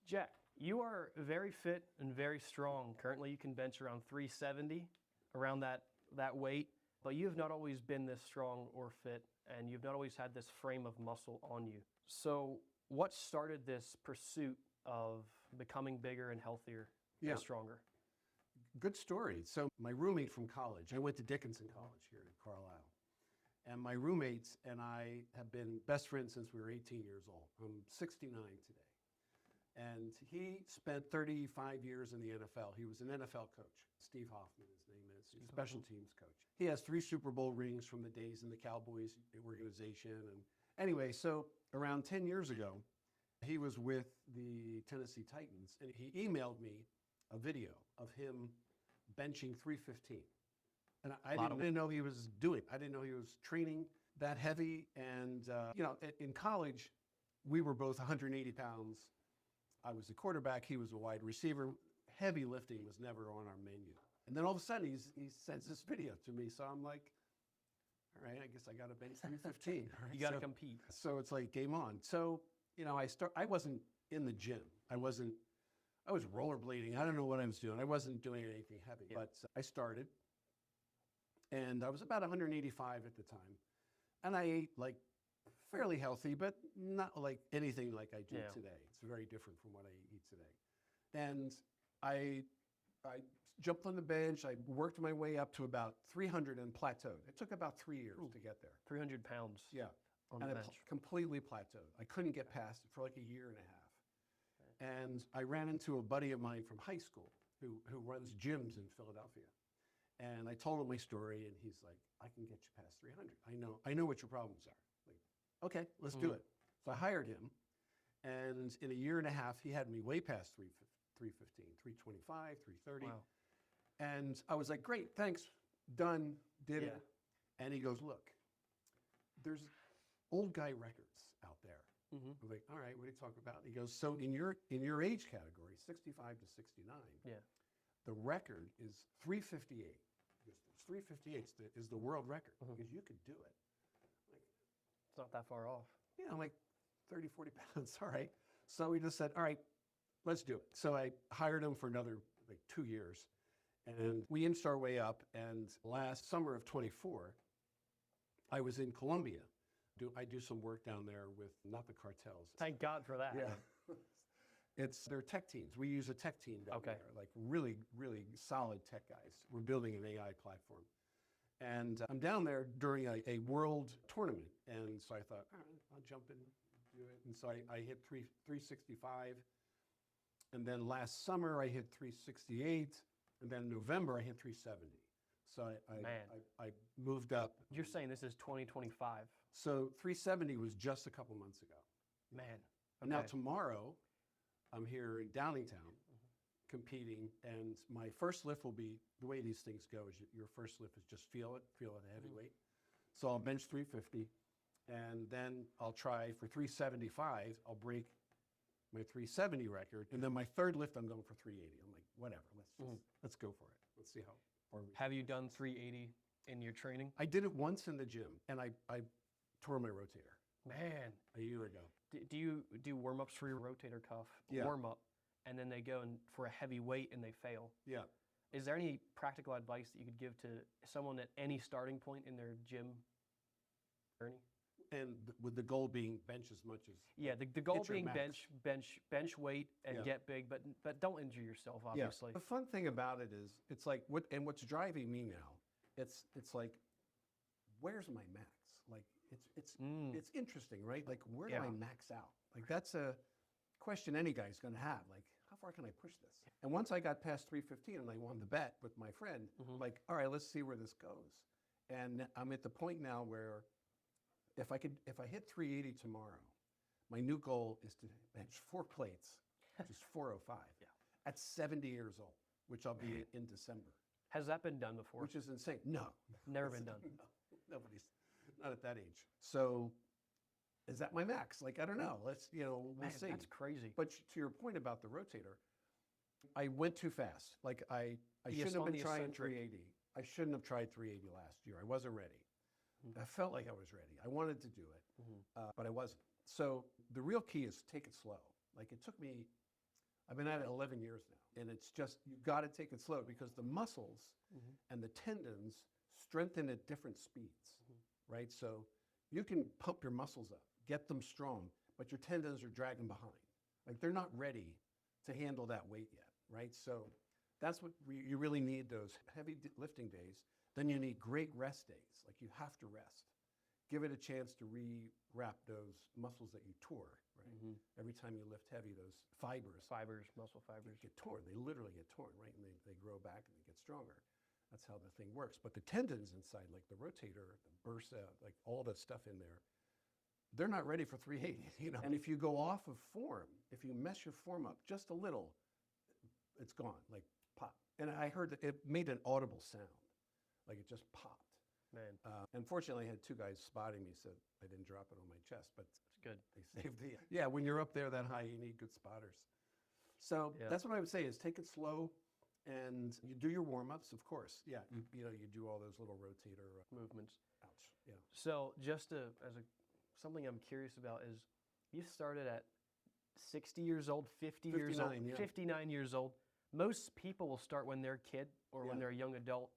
Jack, you are very fit and very strong. Currently, you can bench around 370, around that weight, but you have not always been this strong or fit, and you've not always had this frame of muscle on you. So what started this pursuit of becoming bigger and healthier and stronger? Good story. So my roommate from college, I went to Dickinson College here in Carlisle, and my roommates and I have been best friends since we were 18 years old. I'm 69 today. And he spent 35 years in the NFL. He was an NFL coach. Steve Hoffman, his name is, special teams coach. He has 3 Super Bowl rings from the days in the Cowboys organization. And anyway, so around 10 years ago, he was with the Tennessee Titans, and he emailed me a video of him benching 315. And I didn't know he was doing. I didn't know he was training that heavy. And, in college, we were both 180 pounds. I was a quarterback, he was a wide receiver. Heavy lifting was never on our menu. And then all of a sudden he sends this video to me. So I'm like, all right, I guess I got to bench 315. Right? You got to compete. So it's like game on. So, I wasn't in the gym. I was rollerblading. I don't know what I was doing. I wasn't doing anything heavy, but I started. And I was about 185 at the time. And I ate like fairly healthy, but not like anything like I do today. It's very different from what I eat today. And I jumped on the bench. I worked my way up to about 300 and plateaued. It took about 3 years to get there. 300 pounds. Yeah. On the bench. Completely plateaued. I couldn't get past it for like a year and a half. Okay. And I ran into a buddy of mine from high school who runs gyms in Philadelphia. And I told him my story, and he's like, I can get you past 300. I know what your problems are. Like, okay, let's do it. So I hired him, and in a year and a half, he had me way past 315, 325, 330. Wow. And I was like, great, thanks, done, did it. And he goes, look, there's old guy records out there. I'm like, all right, what are you talking about? He goes, so in your age category, 65 to 69, the record is 358. Because 358 is the world record, because you could do it. Like, it's not that far off. Yeah, I'm like 30, 40 pounds, all right. So we just said, all right, let's do it. So I hired him for another 2 years, and we inched our way up. And last summer of 24, I was in Colombia. I do some work down there with not the cartels. Thank God for that. Yeah. They're tech teams. We use a tech team down there, like really, really solid tech guys. We're building an AI platform. And I'm down there during a world tournament. And so I thought, all right, I'll jump in and do it. And so I hit 365. And then last summer I hit 368. And then in November I hit 370. So I moved up. You're saying this is 2025. So 370 was just a couple months ago. Man. Okay. Now tomorrow, I'm here in Downingtown competing, and my first lift will be, the way these things go is your first lift is just feel it a heavyweight. So I'll bench 350, and then I'll try for 375, I'll break my 370 record, and then my third lift I'm going for 380. I'm like, whatever, let's go for it. Let's see how far we Have you done 380 in your training? I did it once in the gym, and I tore my rotator. Man. A year ago. Do you do warm-ups for your rotator cuff, warm-up, and then they go for a heavy weight and they fail? Yeah. Is there any practical advice that you could give to someone at any starting point in their gym journey? And with the goal being bench as much as... Yeah, the goal being bench weight and get big, but don't injure yourself, obviously. Yeah. The fun thing about it is, it's like, what's driving me now, it's like, where's my max? Like, it's interesting, right? Like, where do I max out? Like, that's a question any guy's going to have. Like, how far can I push this? And once I got past 315 and I won the bet with my friend, like, all right, let's see where this goes. And I'm at the point now where if I hit 380 tomorrow, my new goal is to bench 4 plates, which is 405, at 70 years old, which I'll be in December. Has that been done before? Which is insane. No. Never been done. No, nobody's, not at that age. So is that my max? Like, I don't know. We'll see. That's crazy. But to your point about the rotator, I went too fast. Like, I shouldn't have been trying 380. I shouldn't have tried 380 last year. I wasn't ready. I felt like I was ready. I wanted to do it, but I wasn't. So the real key is take it slow. Like, it took me I've been at it 11 years now. And it's just, you got to take it slow because the muscles and the tendons strengthen at different speeds, right? So you can pump your muscles up, get them strong, but your tendons are dragging behind. Like they're not ready to handle that weight yet, right? So that's what you really need, those heavy lifting days. Then you need great rest days. Like you have to rest. Give it a chance to re-wrap those muscles that you tore, right? Every time you lift heavy, those muscle fibers get torn. They literally get torn, right? And they grow back and they get stronger. That's how the thing works. But the tendons inside, like the rotator, the bursa, like all that stuff in there, they're not ready for 380, you know? And if you go off of form, if you mess your form up just a little, it's gone, like pop. And I heard that it made an audible sound, like it just popped. Man, unfortunately, I had two guys spotting me, so I didn't drop it on my chest, but it's good. they saved the, yeah, when you're up there that high, you need good spotters. So that's what I would say is take it slow and you do your warm-ups, of course. Yeah, you know, you do all those little rotator Movements. Ouch, yeah. So just something I'm curious about is you started at 60 years old, 50 years old, 59 years old. Most people will start when they're a kid or when they're a young adult.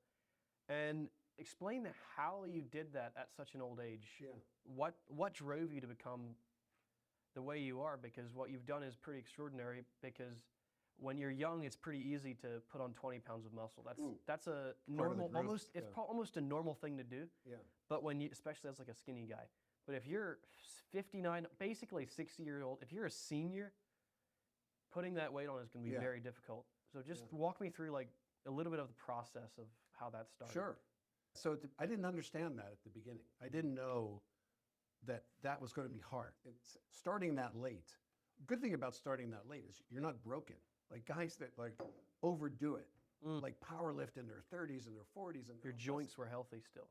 And explain how you did that at such an old age. Yeah. What drove you to become the way you are? Because what you've done is pretty extraordinary. Because when you're young, it's pretty easy to put on 20 pounds of muscle. That's a normal, almost a normal thing to do. Yeah. But when you, especially as like a skinny guy. But if you're 59, basically 60 years old, if you're a senior, putting that weight on is going to be very difficult. So just walk me through like a little bit of the process of how that started. Sure. So I didn't understand that at the beginning. I didn't know that that was going to be hard. It's starting that late. Good thing about starting that late is you're not broken. Like guys that like overdo it, like power lift in their 30s and their 40s. And your joints were healthy still.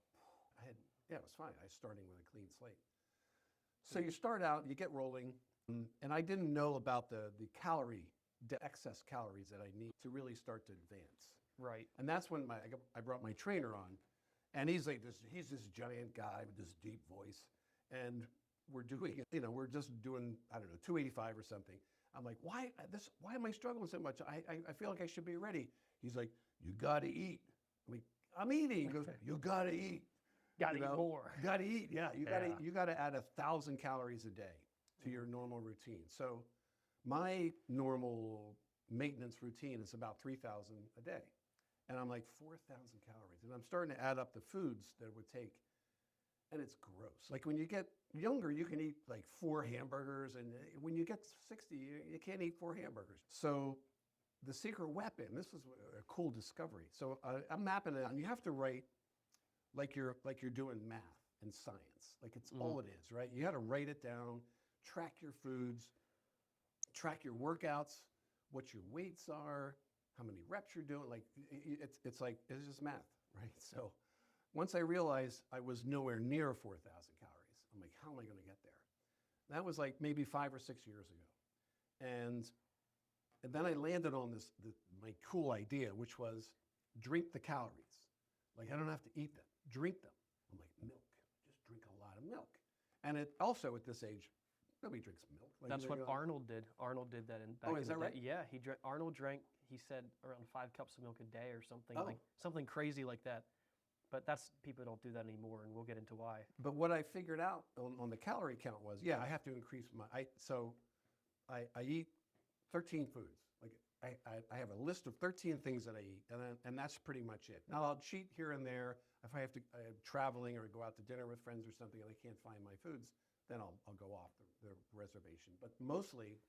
It was fine. I was starting with a clean slate. So you start out, you get rolling, and I didn't know about the excess calories that I need to really start to advance. Right. And that's when I brought my trainer on, and he's this giant guy with this deep voice, and we're just doing, I don't know, 285 or something. I'm like, why am I struggling so much? I feel like I should be ready. He's like, you gotta eat. I'm eating. He goes, you gotta eat. Gotta eat more. Gotta eat, yeah. You gotta add 1,000 calories a day to your normal routine. So my normal maintenance routine is about 3,000 a day. And I'm like 4,000 calories. And I'm starting to add up the foods that it would take. And it's gross. Like when you get younger, you can eat like 4 hamburgers. And when you get 60, you can't eat 4 hamburgers. So the secret weapon, this was a cool discovery. So I'm mapping it out. And you have to write like you're doing math and science. Like it's all it is, right? You got to write it down, track your foods, track your workouts, what your weights are, how many reps you're doing. Like it's just math, right? So once I realized I was nowhere near 4,000 calories, I'm like, how am I going to get there? That was like maybe 5 or 6 years ago. And then I landed on my cool idea, which was drink the calories. Like I don't have to eat them, drink them. I'm like, milk, just drink a lot of milk. And it also at this age, nobody drinks milk. Like, that's what Arnold did. Arnold did that back in the day. Is that right? Yeah, Arnold drank, he said, around 5 cups of milk a day or something, like something crazy like that. But people don't do that anymore, and we'll get into why. But what I figured out on the calorie count was, I have to increase I eat 13 foods. Like I have a list of 13 things that I eat, and that's pretty much it. Now I'll cheat here and there if I'm traveling or go out to dinner with friends or something and I can't find my foods, then I'll go off the reservation. But mostly,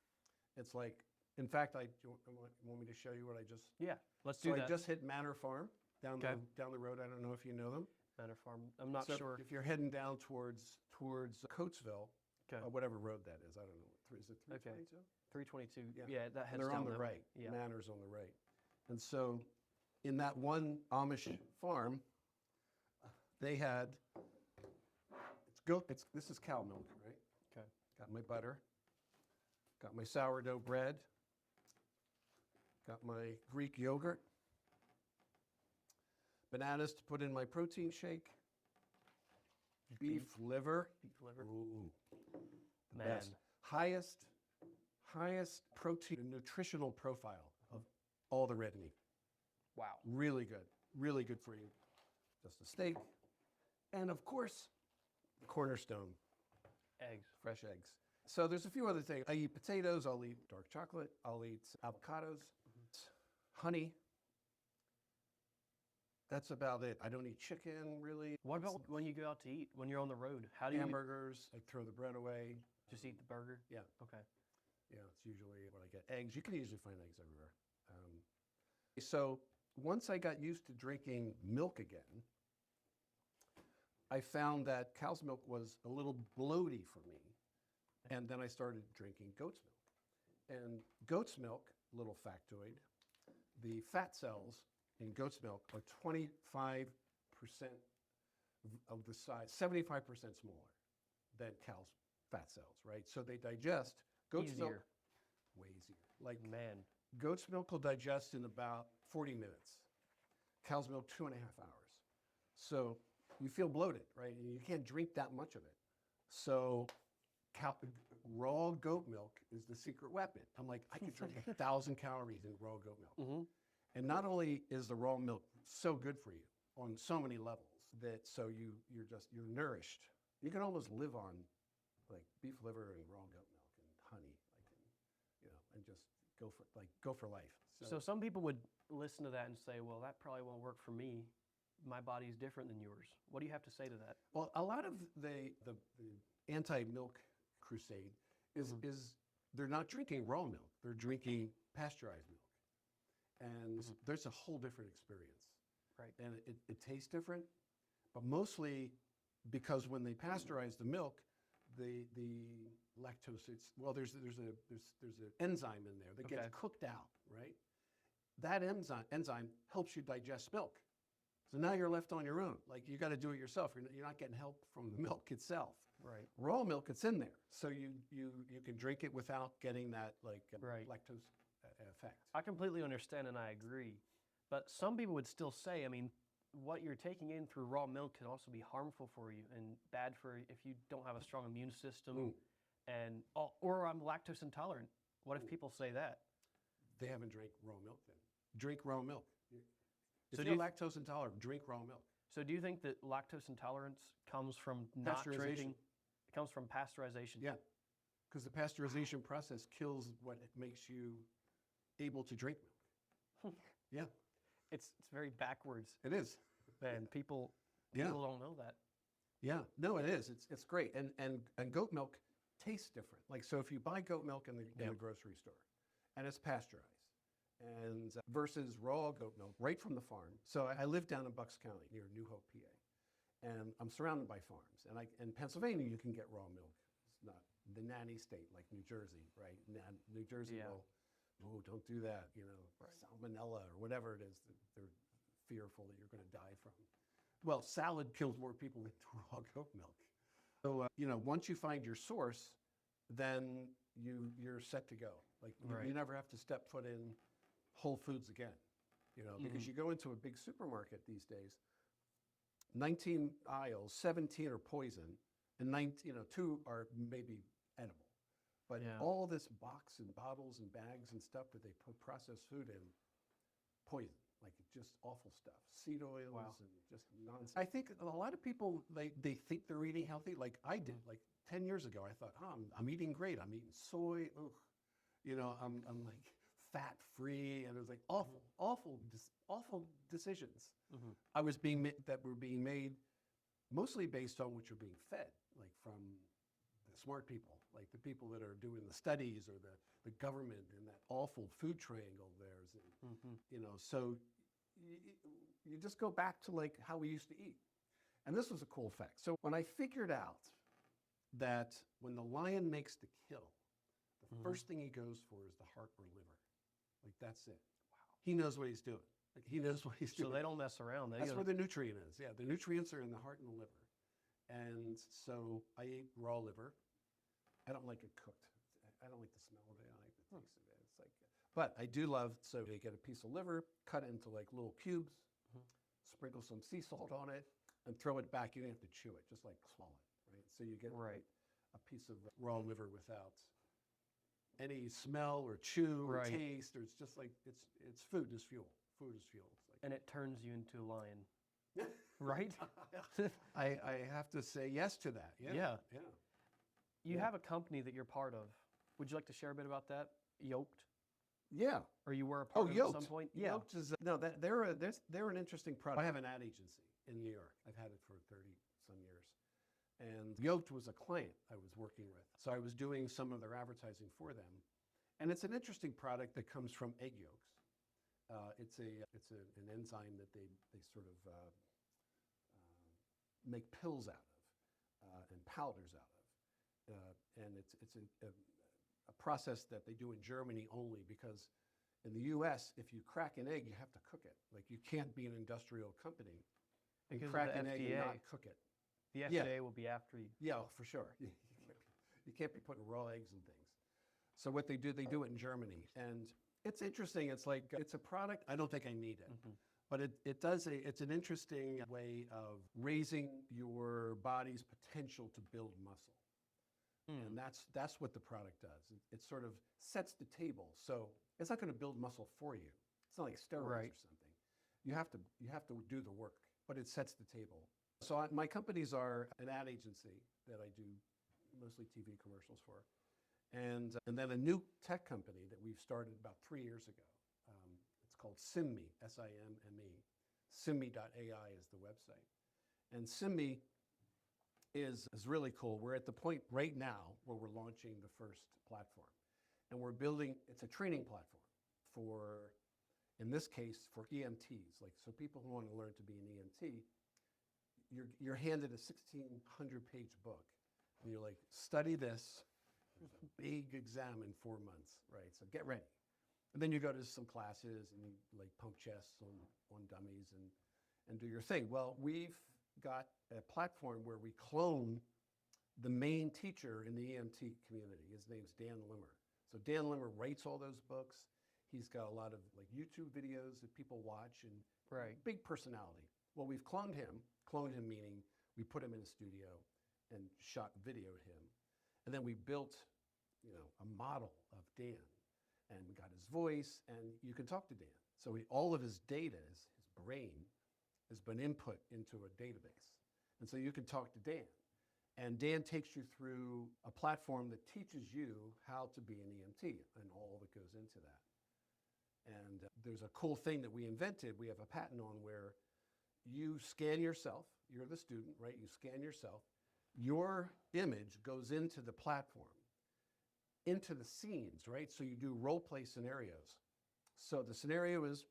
it's like, in fact, want me to show you what I just? Yeah, let's do that. I just hit Manor Farm down the road. I don't know if you know them. Manor Farm. I'm not sure. If you're heading down towards Coatesville, whatever road that is, I don't know. Is it 322? 322. Yeah, that heads they're down on the that right. way. Yeah. Manor's on the right. And so, in that one Amish farm, they had. This is cow milk, right? Okay. Got my butter. Got my sourdough bread. Got my Greek yogurt. Bananas to put in my protein shake. Beef liver. Beef liver. Ooh, the Man. best. Highest highest protein and nutritional profile of all the red meat. Wow. Really good for you. Just a steak. And of course, the cornerstone, Eggs. fresh eggs. So there's a few other things. I eat potatoes, I'll eat dark chocolate, I'll eat avocados, honey. That's about it. I don't eat chicken, really. What about when you go out to eat, when you're on the road? How do you Hamburgers, I throw the bread away. just eat the burger? Yeah. Okay. Yeah, it's usually what I get. Eggs, you can usually find eggs everywhere. So once I got used to drinking milk again, I found that cow's milk was a little bloaty for me. And then I started drinking goat's milk. And goat's milk, little factoid, the fat cells in goat's milk are 25% of the size, 75% smaller than cow's fat cells, right? So they digest goat's milk Easier. way easier. Like Man. goat's milk will digest in about 40 minutes. Cow's milk, 2.5 hours. So you feel bloated, right? And you can't drink that much of it. So raw goat milk is the secret weapon. I'm like, I could drink 1,000 calories in raw goat milk. Mm-hmm. And not only is the raw milk so good for you on so many levels that so you're nourished. You can almost live on like beef liver and raw goat milk and honey, and just go for life. So some people would listen to that and say, well, that probably won't work for me. My body's different than yours. What do you have to say to that? Well, a lot of the anti-milk crusade is they're not drinking raw milk. They're drinking pasteurized milk. And there's a whole different experience. Right. And it tastes different, but mostly because when they pasteurize the milk, the lactose, there's an enzyme in there that gets cooked out, right? That enzyme helps you digest milk. So now you're left on your own. Like you got to do it yourself. You're not getting help from the milk itself. Right. Raw milk, it's in there, so you can drink it without getting that lactose effect. I completely understand and I agree. But some people would still say, I mean, what you're taking in through raw milk can also be harmful for you and bad for if you don't have a strong immune system. Or I'm lactose intolerant. What if people say that? They haven't drank raw milk then. Drink raw milk. If So you're lactose intolerant, drink raw milk. So do you think that lactose intolerance comes from not drinking? It comes from pasteurization. Yeah, because the pasteurization process kills what makes you able to drink milk. Yeah. It's very backwards. It is. And people don't know that. Yeah, no, it is. It's great. And goat milk tastes different. Like, so if you buy goat milk in the grocery store and it's pasteurized and versus raw goat milk right from the farm. So I live down in Bucks County near New Hope, PA. And I'm surrounded by farms. And in Pennsylvania, you can get raw milk. It's not the nanny state like New Jersey, right? New Jersey will, oh, don't do that, salmonella or whatever it is that they're fearful that you're going to die from. Well, salad kills more people than raw goat milk. So, once you find your source, then you're set to go. Like you never have to step foot in Whole Foods again, because you go into a big supermarket these days, 19 aisles, 17 are poison, and 2 are maybe edible. But all this box and bottles and bags and stuff that they put processed food in, poison, like just awful stuff. Seed oils and just nonsense. I think a lot of people, they think they're eating healthy, like I did. Like 10 years ago, I thought, I'm eating great. I'm eating soy. I'm like fat-free, and it was like awful decisions. I was that were being made mostly based on what you're being fed, like from the smart people, like the people that are doing the studies or the government and that awful food triangle of theirs. And, so you just go back to like how we used to eat. And this was a cool fact. So when I figured out that when the lion makes the kill, the first thing he goes for is the heart or liver. Like that's it. Wow. He knows what he's doing. Like he knows what he's doing. So they don't mess around. That's where the nutrient is. Yeah, the nutrients are in the heart and the liver. And so I ate raw liver. I don't like it cooked. I don't like the smell of it. I like the taste of it. It's like, but I do love, so you get a piece of liver, cut it into like little cubes, sprinkle some sea salt on it, and throw it back. You don't have to chew it, just like swallow it, right? So you get a piece of raw liver without any smell or chew or Right. taste, or it's just like it's food is fuel. Food is fuel. It's like, And it turns you into a lion, right? I have to say yes to that. Yeah. Yeah. Yeah. You Yeah. have a company that you're part of. Would you like to share a bit about that? Yoked, Yeah. or you were a Oh, part of it at Yoked. some point? Yeah. Yoked is no. They're an interesting product. I have an ad agency in New York. I've had it for 30 some years, and Yoked was a client I was working with. So I was doing some of their advertising for them, and it's an interesting product that comes from egg yolks. It's an enzyme that they sort of make pills out of and powders out of, and it's a process that they do in Germany only because in the U.S. if you crack an egg you have to cook it. Like you can't be an industrial company and Because of crack the an egg and FDA. not cook it. The Yeah. FDA will be after you. Yeah, for sure. You can't be putting raw eggs in things. So what they do it in Germany. And it's interesting. It's like, it's a product, I don't think I need it. Mhm. But it's an interesting way of raising your body's potential to build muscle. Hmm. And that's what the product does. It sort of sets the table. So it's not going to build muscle for you. It's not like steroids Right. or something. You have to do the work, but it sets the table. So my companies are an ad agency that I do mostly TV commercials for, and then a new tech company that we've started about 3 years ago. It's called SimMe, SIMME. SimMe.ai is the website, and SimMe is really cool. We're at the point right now where we're launching the first platform, and we're building. It's a training platform for, in this case, for EMTs. Like so, people who want to learn to be an EMT. You're handed a 1,600-page book, and you're like, study this. There's a big exam in 4 months, right? So get ready. And then you go to some classes and you like pump chests on dummies and do your thing. Well, we've got a platform where we clone the main teacher in the EMT community. His name's Dan Limmer. So Dan Limmer writes all those books. He's got a lot of like YouTube videos that people watch and Right. big personality. Well, we've cloned him meaning we put him in a studio and shot video to him. And then we built, a model of Dan and we got his voice and you can talk to Dan. So all of his data, his brain, has been input into a database. And so you can talk to Dan. And Dan takes you through a platform that teaches you how to be an EMT and all that goes into that. And there's a cool thing that we invented. We have a patent on where you scan yourself. You're the student, right? You scan yourself. Your image goes into the platform, into the scenes, right? So you do role play scenarios. So the scenario is,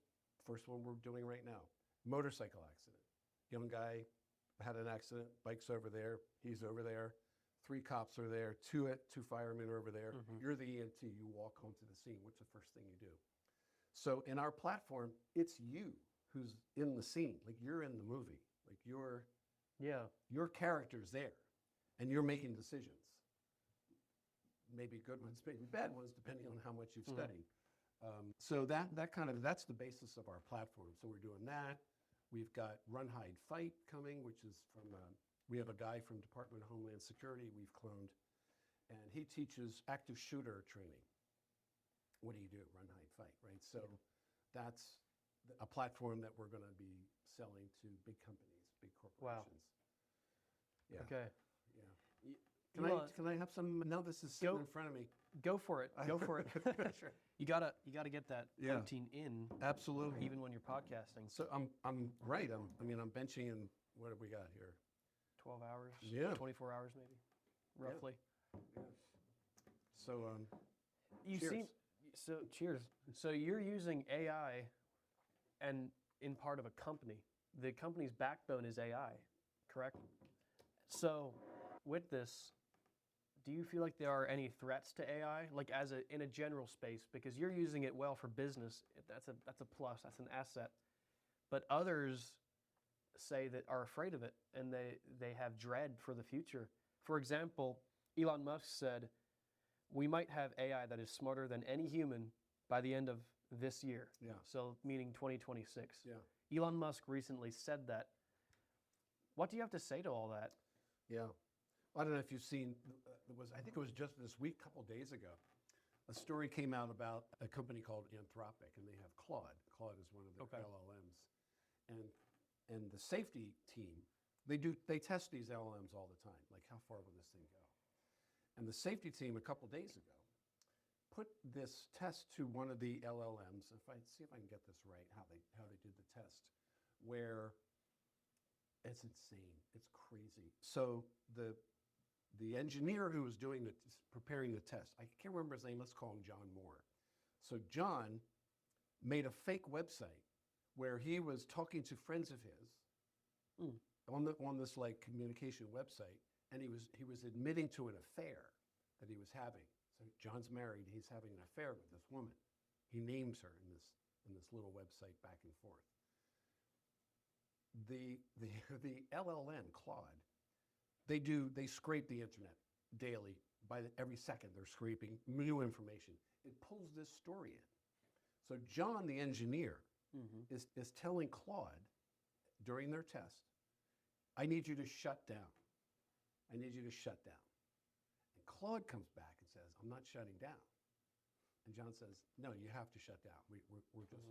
first one we're doing right now, motorcycle accident. Young guy had an accident, bike's over there, he's over there, 3 cops are there, two firemen are over there. Mhm. You're the EMT, you walk home to the scene. What's the first thing you do? So in our platform, it's you who's in the scene, like you're in the movie, like Yeah. your character's there, and you're making decisions. Maybe good ones, maybe bad ones, depending on how much you've Mhm. studied. So that's the basis of our platform. So we're doing that. We've got Run, Hide, Fight coming, which is from we have a guy from Department of Homeland Security we've cloned, and he teaches active shooter training. What do you do? Run, hide, fight, right? So that's a platform that we're going to be selling to big companies, big corporations. Yeah. Okay. Yeah. Y- Can I have some? No, this is sitting Go- in front of me. Go for it. Go for it. Sure. You gotta get that Yeah. protein in, Absolutely. even when you're podcasting. So I'm right. I'm benching in. What have we got here? 12 hours. Yeah. 24 hours maybe, roughly. Yeah. So You cheers. seem so. Cheers. So you're using AI, and in part of a company. The company's backbone is AI, correct? So, with this, do you feel like there are any threats to AI, like in a general space? Because you're using it well for business. That's a plus. That's an asset. But others say that are afraid of it, and they have dread for the future. For example, Elon Musk said, "We might have AI that is smarter than any human by the end of this year." Yeah. So meaning 2026. Yeah. Elon Musk recently said that. What do you have to say to all that? Yeah. I don't know if you've seen, I think it was just this week, a couple days ago, a story came out about a company called Anthropic, and they have Claude. Claude is one of their Okay. LLMs, and the safety team, they test these LLMs all the time. Like, how far will this thing go? And the safety team a couple days ago put this test to one of the LLMs. If I see if I can get this right, how they did the test, where it's insane, it's crazy. So the engineer who was preparing the test, I can't remember his name. Let's call him John Moore. So John made a fake website where he was talking to friends of his on this like communication website, and he was admitting to an affair that he was having. So John's married. He's having an affair with this woman. He names her in this little website back and forth. The LLM Claude, they scrape the internet daily. Every second they're scraping new information. It pulls this story in. So John, the engineer, is telling Claude during their test, I need you to shut down. I need you to shut down. And Claude comes back and says, I'm not shutting down. And John says, no, you have to shut down.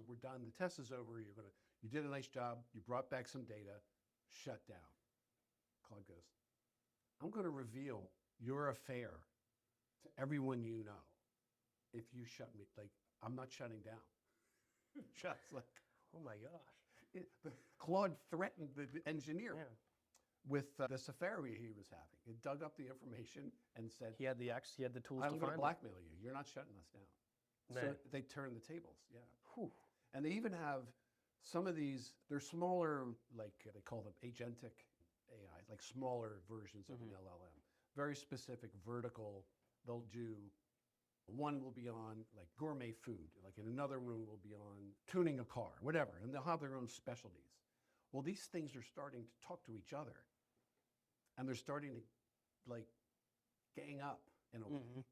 We're done. The test is over. You did a nice job. You brought back some data. Shut down. Claude goes, I'm going to reveal your affair to everyone you know if you shut me. Like, I'm not shutting down. John's like, Oh my gosh. Claude threatened the engineer Yeah. with this affair he was having. He dug up the information and said, He had the tools I'm to going find to it. blackmail you. You're not shutting us down. So Man. they turn the tables, yeah. Whew. And they even have some of these, they're smaller, like they call them agentic AI, like smaller versions of an LLM. Very specific, vertical. They'll do, one will be on like gourmet food, like in another room will be on tuning a car, whatever, and they'll have their own specialties. Well, these things are starting to talk to each other, and they're starting to like gang up in a way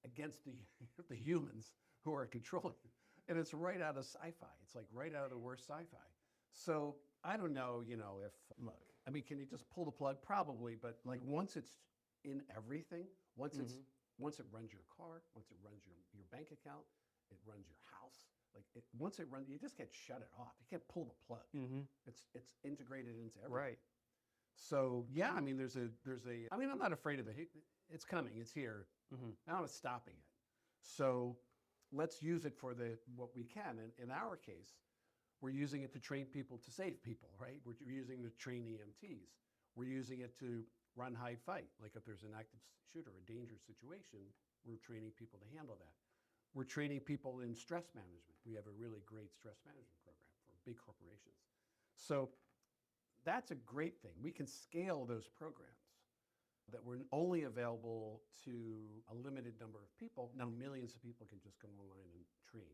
against the humans who are controlling it. And it's right out of sci-fi. It's like right out of the worst sci-fi. So I don't know, if, look, I mean, can you just pull the plug? Probably, but like once it's in everything, once it runs your car, once it runs your bank account, it runs your house. Like once it runs, you just can't shut it off. You can't pull the plug. It's integrated into everything. Right. So yeah, I mean, I mean, I'm not afraid of it. It's coming. It's here. Now it's stopping it. So let's use it for what we can. And in our case, we're using it to train people to save people, right? We're using it to train EMTs. We're using it to run hide fight. Like if there's an active shooter, a dangerous situation, we're training people to handle that. We're training people in stress management. We have a really great stress management program for big corporations. So that's a great thing. We can scale those programs that were only available to a limited number of people. Now millions of people can just go online and train.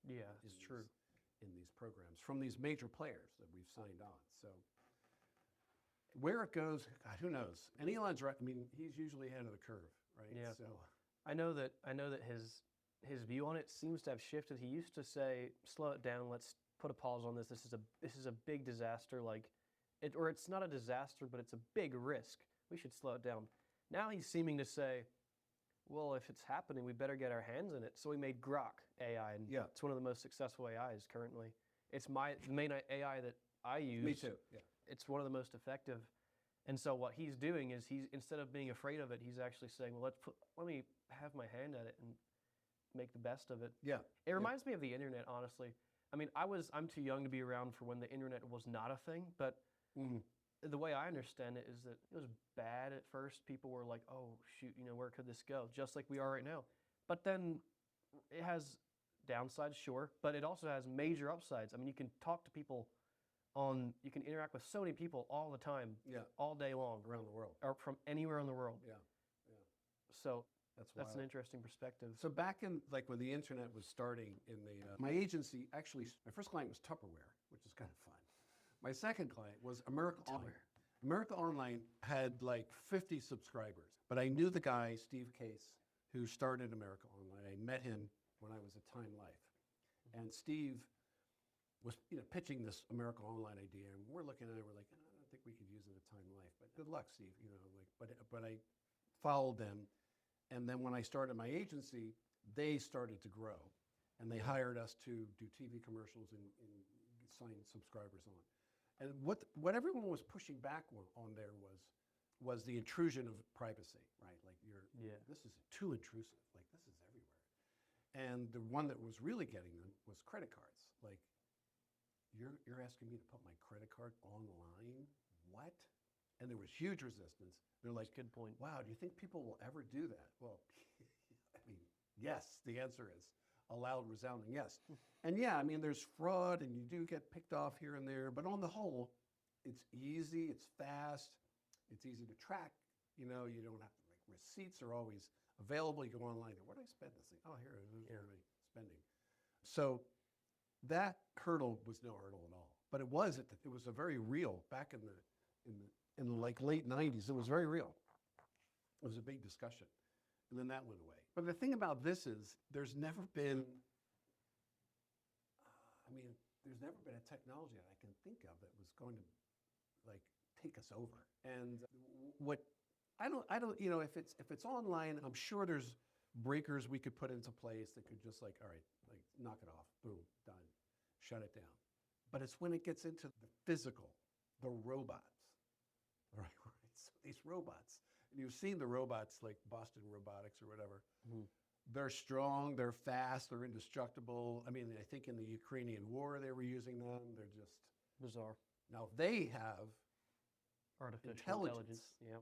Yeah, it's true. In these programs from these major players that we've signed on. So where it goes, God, who knows? And Elon's right. I mean, he's usually ahead of the curve, right? Yeah. So I know that his view on it seems to have shifted. He used to say, "Slow it down. Let's put a pause on this. This is a big disaster. It's not a disaster, but it's a big risk. We should slow it down." Now he's seeming to say, "Well, if it's happening, we better get our hands in it." So we made Grok AI, and it's one of the most successful AIs currently. It's the main AI that I use. Me too. Yeah. It's one of the most effective. And so what he's doing is instead of being afraid of it, he's actually saying, "Well, let me have my hand at it and make the best of it." Yeah. It reminds me of the internet, honestly. I mean, I'm too young to be around for when the internet was not a thing, but the way I understand it is that it was bad at first. People were like, "Oh, shoot, where could this go?" Just like we are right now. But then it has downsides, sure, but it also has major upsides. I mean, you can talk to people you can interact with so many people all the time, all day long, Around the world. or from anywhere in the world. Yeah. So That's an interesting perspective. So back in like when the internet was starting my agency, actually, my first client was Tupperware, which is kind of fun. My second client was America Online. America Online had like 50 subscribers, but I knew the guy, Steve Case, who started America Online. I met him when I was at Time Life. And Steve was pitching this America Online idea, and we're looking at it, we're like, I don't think we could use it at Time Life, but good luck, Steve, but I followed them. And then when I started my agency, they started to grow, and they hired us to do TV commercials and sign subscribers on. And what everyone was pushing back on there was the intrusion of privacy, right? Like this is too intrusive. Like this is everywhere. And the one that was really getting them was credit cards. Like you're asking me to put my credit card online? What? And there was huge resistance. They're like, Good point. wow, do you think people will ever do that? Well, I mean, yes, the answer is a loud, resounding yes. And yeah, I mean, there's fraud and you do get picked off here and there, but on the whole, it's easy, it's fast, it's easy to track. You know, you don't have to, like, receipts are always available. You go online, where do I spend this thing? Oh, here it is, my spending. So that hurdle was no hurdle at all. But it was a very real, back in the like late 90s, it was very real. It was a big discussion. And then that went away. But the thing about this is there's never been a technology that I can think of that was going to like take us over. And what I don't, you know, if it's online, I'm sure there's breakers we could put into place that could just like, all right, like knock it off, boom, done, shut it down. But it's when it gets into the physical, the robots, all right? So these robots, and you've seen the robots like Boston Robotics or whatever. Mm-hmm. They're strong, they're fast, they're indestructible. I mean, I think in the Ukrainian war they were using them. They're just bizarre. Now they have artificial intelligence. Yeah.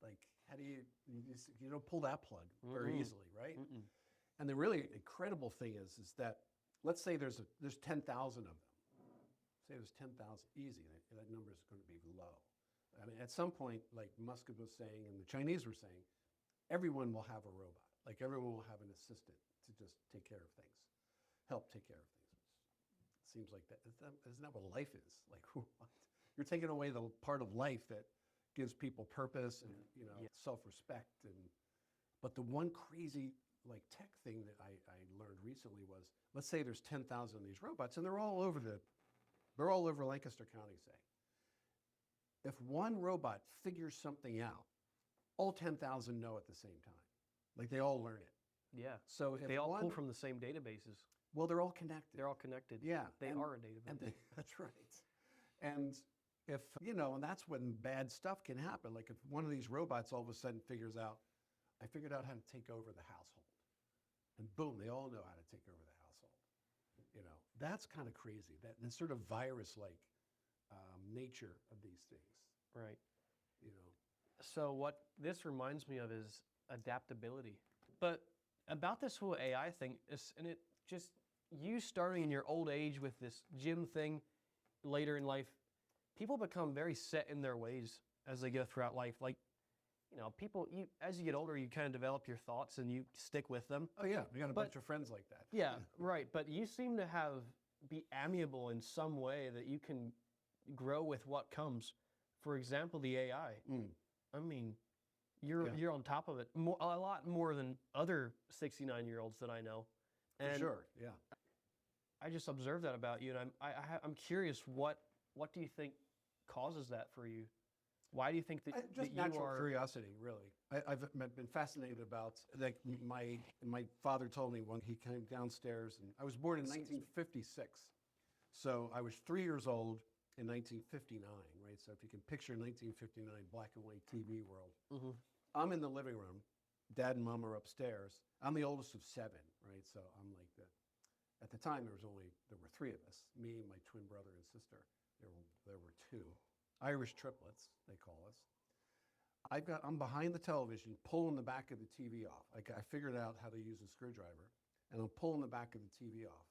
Like, how do you don't pull that plug very easily, right? Mm-mm. And the really incredible thing is that let's say there's 10,000 of them. Say there's 10,000, easy. That number is going to be low. I mean, at some point, like Musk was saying, and the Chinese were saying, everyone will have a robot. Like everyone will have an assistant to just take care of things, help take care of things. It seems like that. Isn't that what life is? Like, you're taking away the part of life that gives people purpose and self-respect. But the one crazy like tech thing that I learned recently was, let's say there's 10,000 of these robots, and they're all over Lancaster County, say. If one robot figures something out, all 10,000 know at the same time. Like they all learn it. Yeah. So if they all pull from the same databases. Well, they're all connected. They're all connected. Yeah. They are a database. That's right. And if, and that's when bad stuff can happen. Like if one of these robots all of a sudden figures out, I figured out how to take over the household. And boom, they all know how to take over the household. That's kind of crazy. That sort of virus-like nature of these things. Right. So what this reminds me of is adaptability. But about this whole AI thing, and it just, you starting in your old age with this gym thing later in life, people become very set in their ways as they go throughout life. Like, people, as you get older, you kind of develop your thoughts and you stick with them. Oh yeah, we got a bunch of friends like that. Yeah, right. But you seem to be amiable in some way that you can grow with what comes. For example, the AI. I mean, you're on top of it a lot more than other 69-year-olds that I know. And for sure, yeah. I just observed that about you, and I'm curious, what do you think causes that for you? Why do you think that just that natural curiosity, really? I've been fascinated about, like, my father told me when he came downstairs, and I was born in 1956, so I was 3 years old in 1959, right? So if you can picture 1959 black and white TV world. Mm-hmm. I'm in the living room. Dad and Mom are upstairs. I'm the oldest of 7, right? So I'm like at the time there were 3 of us, me, my twin brother and sister. There were 2. Irish triplets, they call us. I'm behind the television, pulling the back of the TV off. Like I figured out how to use a screwdriver, and I'm pulling the back of the TV off.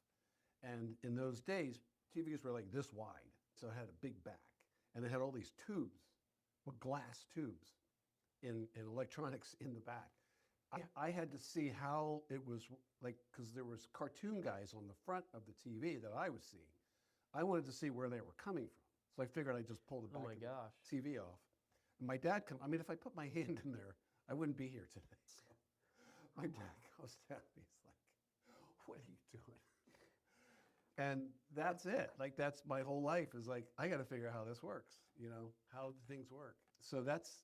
And in those days, TVs were like this wide. So it had a big back, and it had all these tubes, glass tubes in electronics in the back. I had to see how it was, like, because there was cartoon guys on the front of the TV that I was seeing. I wanted to see where they were coming from. So I figured I'd just pull the back of the TV off. And my dad if I put my hand in there, I wouldn't be here today. So my dad goes down, he's like, what are you doing? And that's it. Like, that's my whole life is like, I got to figure out how this works, how things work. So that's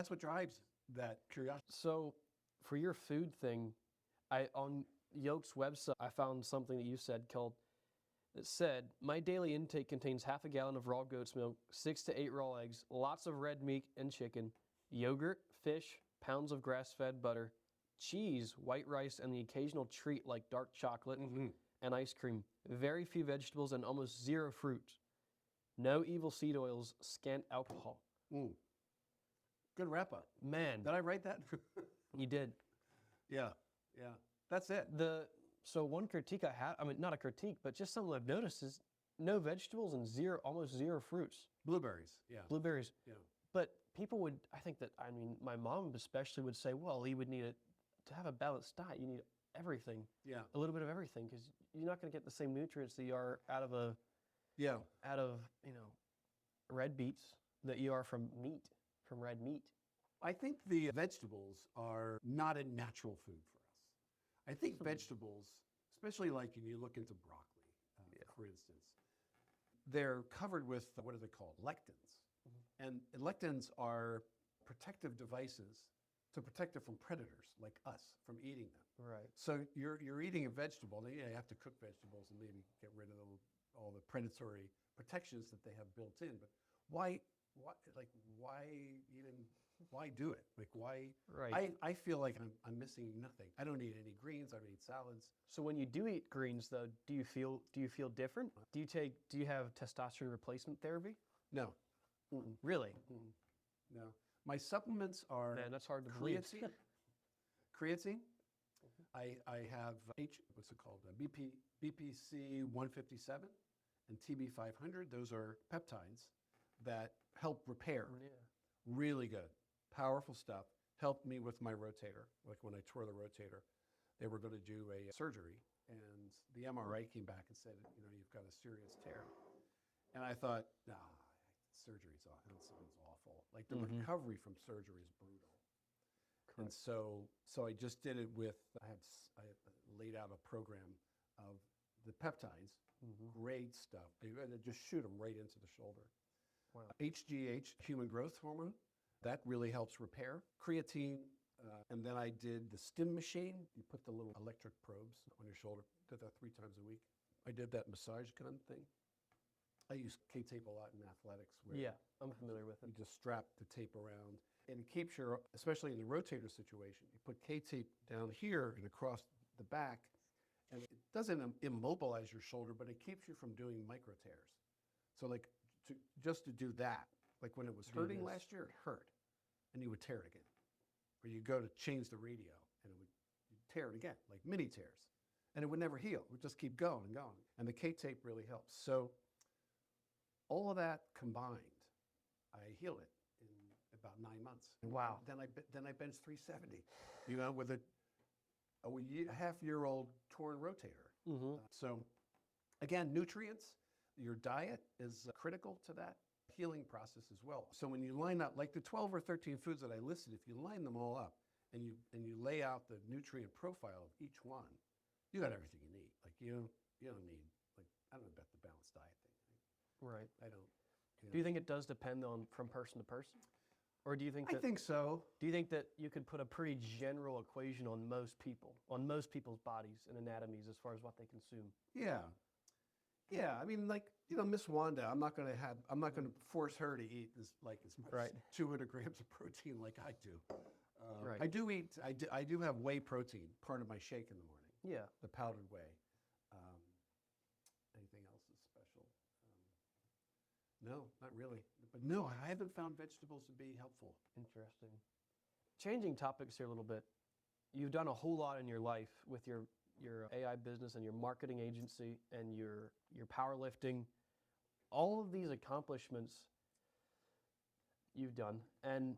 what drives that curiosity. So for your food thing, I on Yolk's website I found something that you said called it said, my daily intake contains half a gallon of raw goat's milk, 6 to 8 raw eggs, lots of red meat and chicken, yogurt, fish, pounds of grass-fed butter, cheese, white rice, and the occasional treat like dark chocolate and ice cream. Very few vegetables and almost zero fruit. No evil seed oils, scant alcohol. Mm. Good wrap up. Man, Did I write that? you did. Yeah. That's it. So one critique I had, I mean, not a critique, but just something I've noticed is no vegetables and almost zero fruits. Blueberries. Yeah. Blueberries. Yeah. But people would, I mean, my mom especially would say, well, you would need to have a balanced diet, you need everything. Yeah. A little bit of everything, because you're not going to get the same nutrients that you are out of Yeah. red beets that you are from red meat. I think the vegetables are not a natural food for us. I think vegetables, especially like when you look into broccoli, for instance, they're covered with, what are they called? Lectins. And lectins are protective devices to protect it from predators like us from eating them. Right. So you're eating a vegetable, and you have to cook vegetables and maybe get rid of all the predatory protections that they have built in. But why do it? Like why? Right. I feel like I'm missing nothing. I don't eat any greens. I don't eat salads. So when you do eat greens, though, do you feel different? Do you have testosterone replacement therapy? No. Really? No. My supplements are Man, that's hard to believe. Creatine. I have BPC 157 and TB 500. Those are peptides that help repair. Yeah. Really good. Powerful stuff. Helped me with my rotator. Like when I tore the rotator, they were going to do a surgery, and the MRI came back and said, you've got a serious tear. And I thought, surgery's awful. That sounds awful. Like the recovery from surgery is brutal. Correct. And so I just did it with, I laid out a program of the peptides, great stuff. I just shoot them right into the shoulder. Wow. HGH, human growth hormone, that really helps repair. Creatine, and then I did the stim machine. You put the little electric probes on your shoulder. Did that 3 times a week. I did that massage gun thing. I use K-tape a lot in athletics. Where Yeah, I'm familiar with it. you just strap the tape around, and it keeps especially in the rotator situation, you put K-tape down here and across the back, and it doesn't immobilize your shoulder, but it keeps you from doing micro tears. So like, just to do that, like when it was hurting last year, it hurt, and you would tear it again. Or you go to change the radio, and you'd tear it again, like mini tears, and it would never heal. It would just keep going and going, and the K-tape really helps. So all of that combined, I healed it in about 9 months. Wow. Then I benched 370, with a half-year-old torn rotator. So again, nutrients, your diet is critical to that healing process as well. So when you line up, like the 12 or 13 foods that I listed, if you line them all up and you lay out the nutrient profile of each one, you got everything you need. Like you don't need, like, I don't know about the balanced diet thing. Right. I don't. Do you think it does depend from person to person? Or do you think I think so. Do you think that you could put a pretty general equation on most people's bodies and anatomies as far as what they consume? Yeah. Yeah, I mean, like, Miss Wanda, I'm not going to force her to eat as much 200 grams of protein like I do. Right. I do have whey protein, part of my shake in the morning. Yeah. The powdered whey. Anything else is special? No, not really. But no, I haven't found vegetables to be helpful. Interesting. Changing topics here a little bit. You've done a whole lot in your life with your AI business and your marketing agency and your powerlifting. All of these accomplishments you've done. And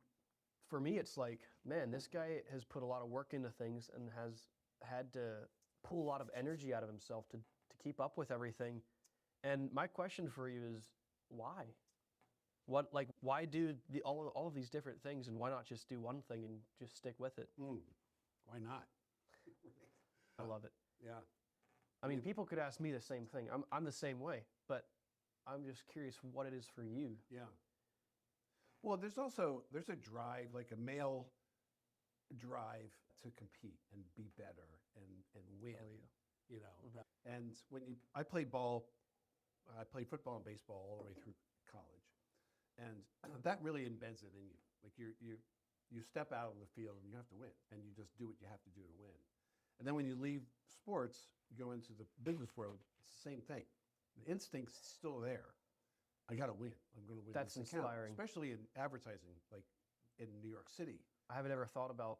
for me, it's like, man, this guy has put a lot of work into things and has had to pull a lot of energy out of himself to keep up with everything. And my question for you is, why? Why do all of these different things, and why not just do one thing and just stick with it? Why not? I love it. Yeah. I mean, people could ask me the same thing. I'm the same way, but I'm just curious what it is for you. Yeah. Well, there's a drive, like a male drive to compete and be better and win. Oh, yeah. You know, and I played ball, I played football and baseball all the way through college, and that really embeds it in you. Like you step out on the field and you have to win, and you just do what you have to do to win. And then when you leave sports, you go into the business world. It's the same thing. The instinct's still there. I got to win. I'm going to win. That's this account, inspiring. especially in advertising, like in New York City. I haven't ever thought about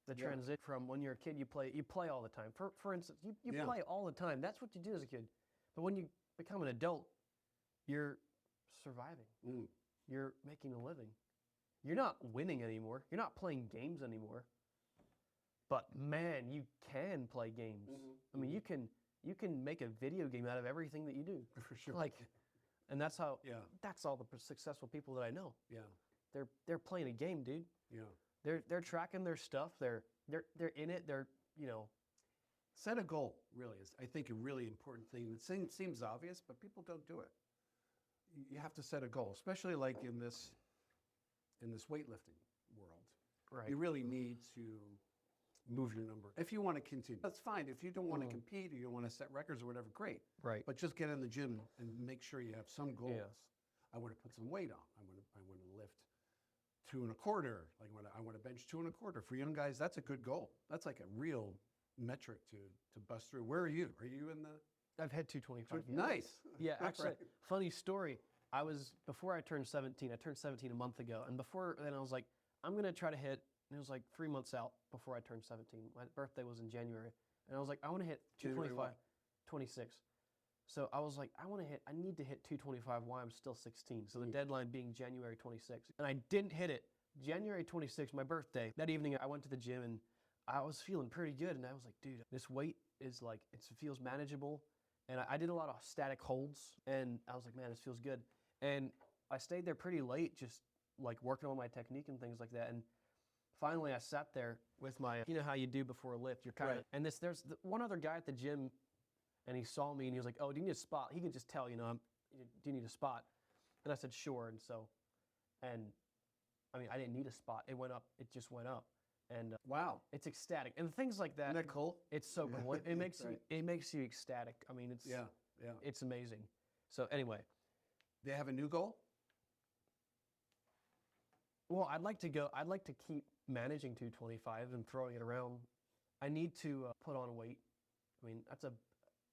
the Yeah. transition from when you're a kid, you play all the time. For instance, you Yeah. play all the time. That's what you do as a kid. But when you become an adult, you're surviving. Mm. You're making a living. You're not winning anymore. You're not playing games anymore. But man, you can play games. I mean, you can make a video game out of everything that you do. For sure. Like, and that's how. Yeah. That's all the successful people that I know. Yeah. They're playing a game, dude. Yeah. They're tracking their stuff. They're in it. They're, you know. Set a goal, really, is, I think, a really important thing. It seems obvious, but people don't do it. You have to set a goal, especially like in this weightlifting world. Right. You really need to move your number. If you want to continue, that's fine. If you don't want to compete or you want to set records or whatever, great. Right. But just get in the gym and make sure you have some goals. Yeah. I want to put some weight on. I want to lift 2 1/4. Like I want to bench 2 1/4. For young guys, that's a good goal. That's like a real metric to bust through. Where are you? Are you in the? I've had 225. Nice. Yeah, actually, Right. funny story. Before I turned 17, I turned 17 a month ago. And before then, I was like, I'm going to try to hit, and it was like 3 months out before I turned 17. My birthday was in January. And I was like, I want to hit January 225, 26. So I was like, I need to hit 225 while I'm still 16. So the deadline being January 26. And I didn't hit it. January 26, my birthday. That evening, I went to the gym and I was feeling pretty good. And I was like, dude, this weight is like, it feels manageable. And I did a lot of static holds. And I was like, man, this feels good. And I stayed there pretty late, just like working on my technique and things like that. And finally, I sat there with my, you know how you do before a lift. You're kind of, Right. and there's one other guy at the gym, and he saw me and he was like, oh, do you need a spot? He could just tell, do you need a spot? And I said, sure. And so, and I mean, I didn't need a spot. It went up. It just went up. And Wow. it's ecstatic. And things like that. Isn't that cool? It's so cool. It makes Right. it makes you ecstatic. I mean, it's Yeah. it's amazing. So anyway, They have a new goal? well, I'd like to keep managing 225 and throwing it around. I need to put on weight. I mean, that's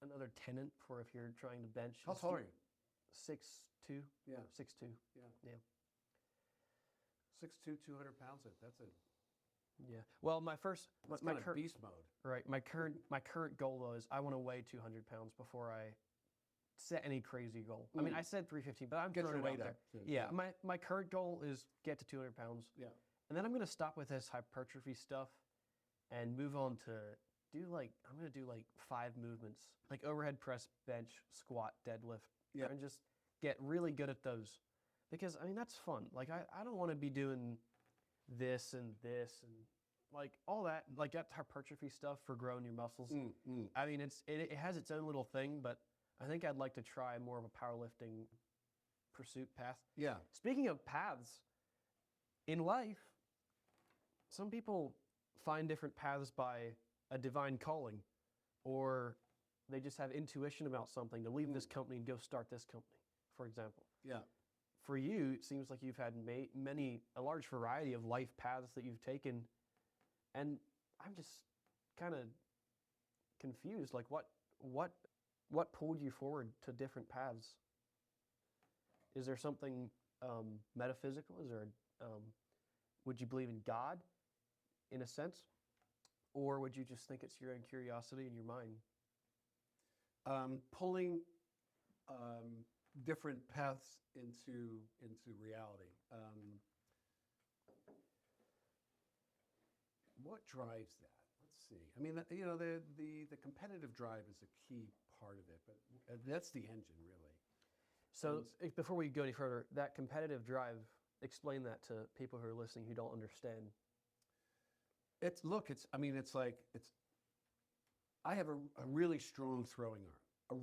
another tenet for if you're trying to bench. How tall are you? 6'2". Yeah. 6'2". Yeah. Yeah. 6'2", 200 pounds. That's a Yeah. Well, my kind of beast mode. right. My current goal though is I want to weigh 200 pounds before I set any crazy goal. I mean, I said 315, but I'm Get throwing your it out weight there. up, too. Yeah. My current goal is get to 200 pounds. Yeah. And then I'm going to stop with this hypertrophy stuff and move on to I'm going to do like 5 movements, like overhead press, bench, squat, deadlift, Yeah. and just get really good at those. Because, I mean, that's fun. Like, I don't want to be doing this and like all that, like that hypertrophy stuff for growing your muscles. I mean, it has its own little thing, but I think I'd like to try more of a powerlifting pursuit path. Yeah. Speaking of paths, in life, some people find different paths by a divine calling, or they just have intuition about something to leave this company and go start this company, for example. Yeah. For you, it seems like you've had a large variety of life paths that you've taken, and I'm just kind of confused. Like, what pulled you forward to different paths? Is there something metaphysical? Is there would you believe in God, in a sense, or would you just think it's your own curiosity in your mind? Pulling different paths into reality. What drives that? Let's see. I mean, the competitive drive is a key part of it, but that's the engine, really. So before we go any further, that competitive drive, explain that to people who are listening who don't understand. I have a really strong throwing arm.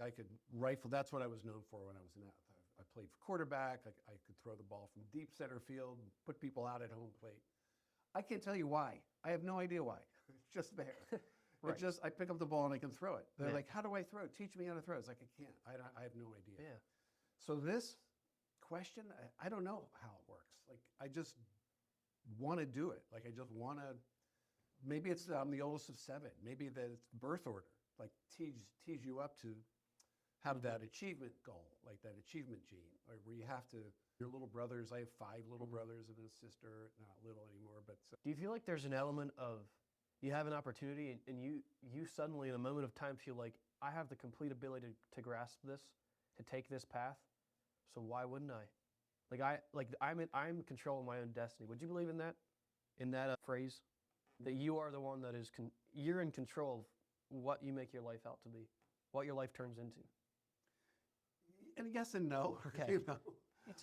I could rifle. That's what I was known for when I was in that. I played for quarterback. I could throw the ball from deep center field, put people out at home plate. I can't tell you why. I have no idea why. It's just there. Right. It just, I pick up the ball and I can throw it. They're Yeah. like, how do I throw it? Teach me how to throw it. It's like, I can't. I have no idea. Yeah. So this question, I don't know how it works. Like, I just want to do it. Like, I just want to, maybe it's, I'm the oldest of 7. Maybe that it's birth order, like tease you up to have that achievement goal, like that achievement gene, or where you have to, your little brothers, I have 5 little brothers and a sister, not little anymore, but Do you feel like there's an element of you have an opportunity and you suddenly in a moment of time feel like I have the complete ability to grasp this, to take this path, so why wouldn't I? I'm in control of my own destiny. Would you believe in that? In that phrase, that you are the one that is you're in control of what you make your life out to be, what your life turns into. and yes and no. Okay. You know? It's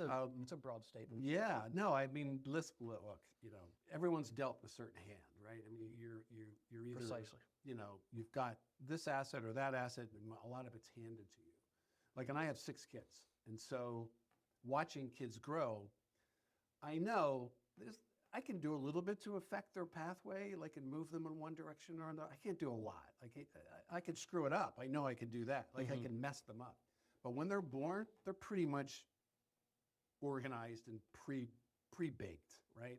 a broad statement. Yeah, no, I mean, look, you know, everyone's dealt a certain hand, right? I mean, you're either, Precisely. you know, you've got this asset or that asset, and a lot of it's handed to you. Like, and I have 6 kids, and so watching kids grow, I know I can do a little bit to affect their pathway, like, and move them in one direction or another. I can't do a lot. Like, I could screw it up. I know I can do that. Like, I can mess them up. But when they're born, they're pretty much organized and pre-baked, right?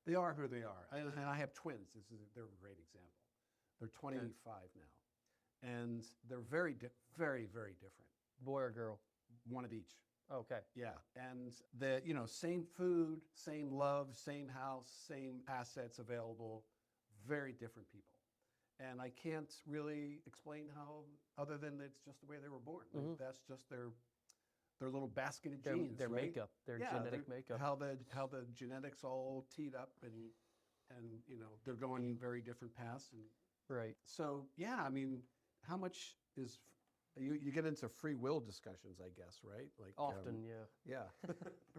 They are who they are. And I have twins. They're a great example. They're 25 now, and they're very, very, very different. Boy or girl? One of each. Okay. Yeah, and same food, same love, same house, same assets available, very different people. And I can't really explain how, other than it's just the way they were born. Like, that's just their little basket of genes, their right? makeup, their genetic makeup. How the genetics all teed up, and you know, they're going very different paths. And Right. so, yeah, I mean, how much is you get into free will discussions, I guess, right? Like Often, yeah. yeah,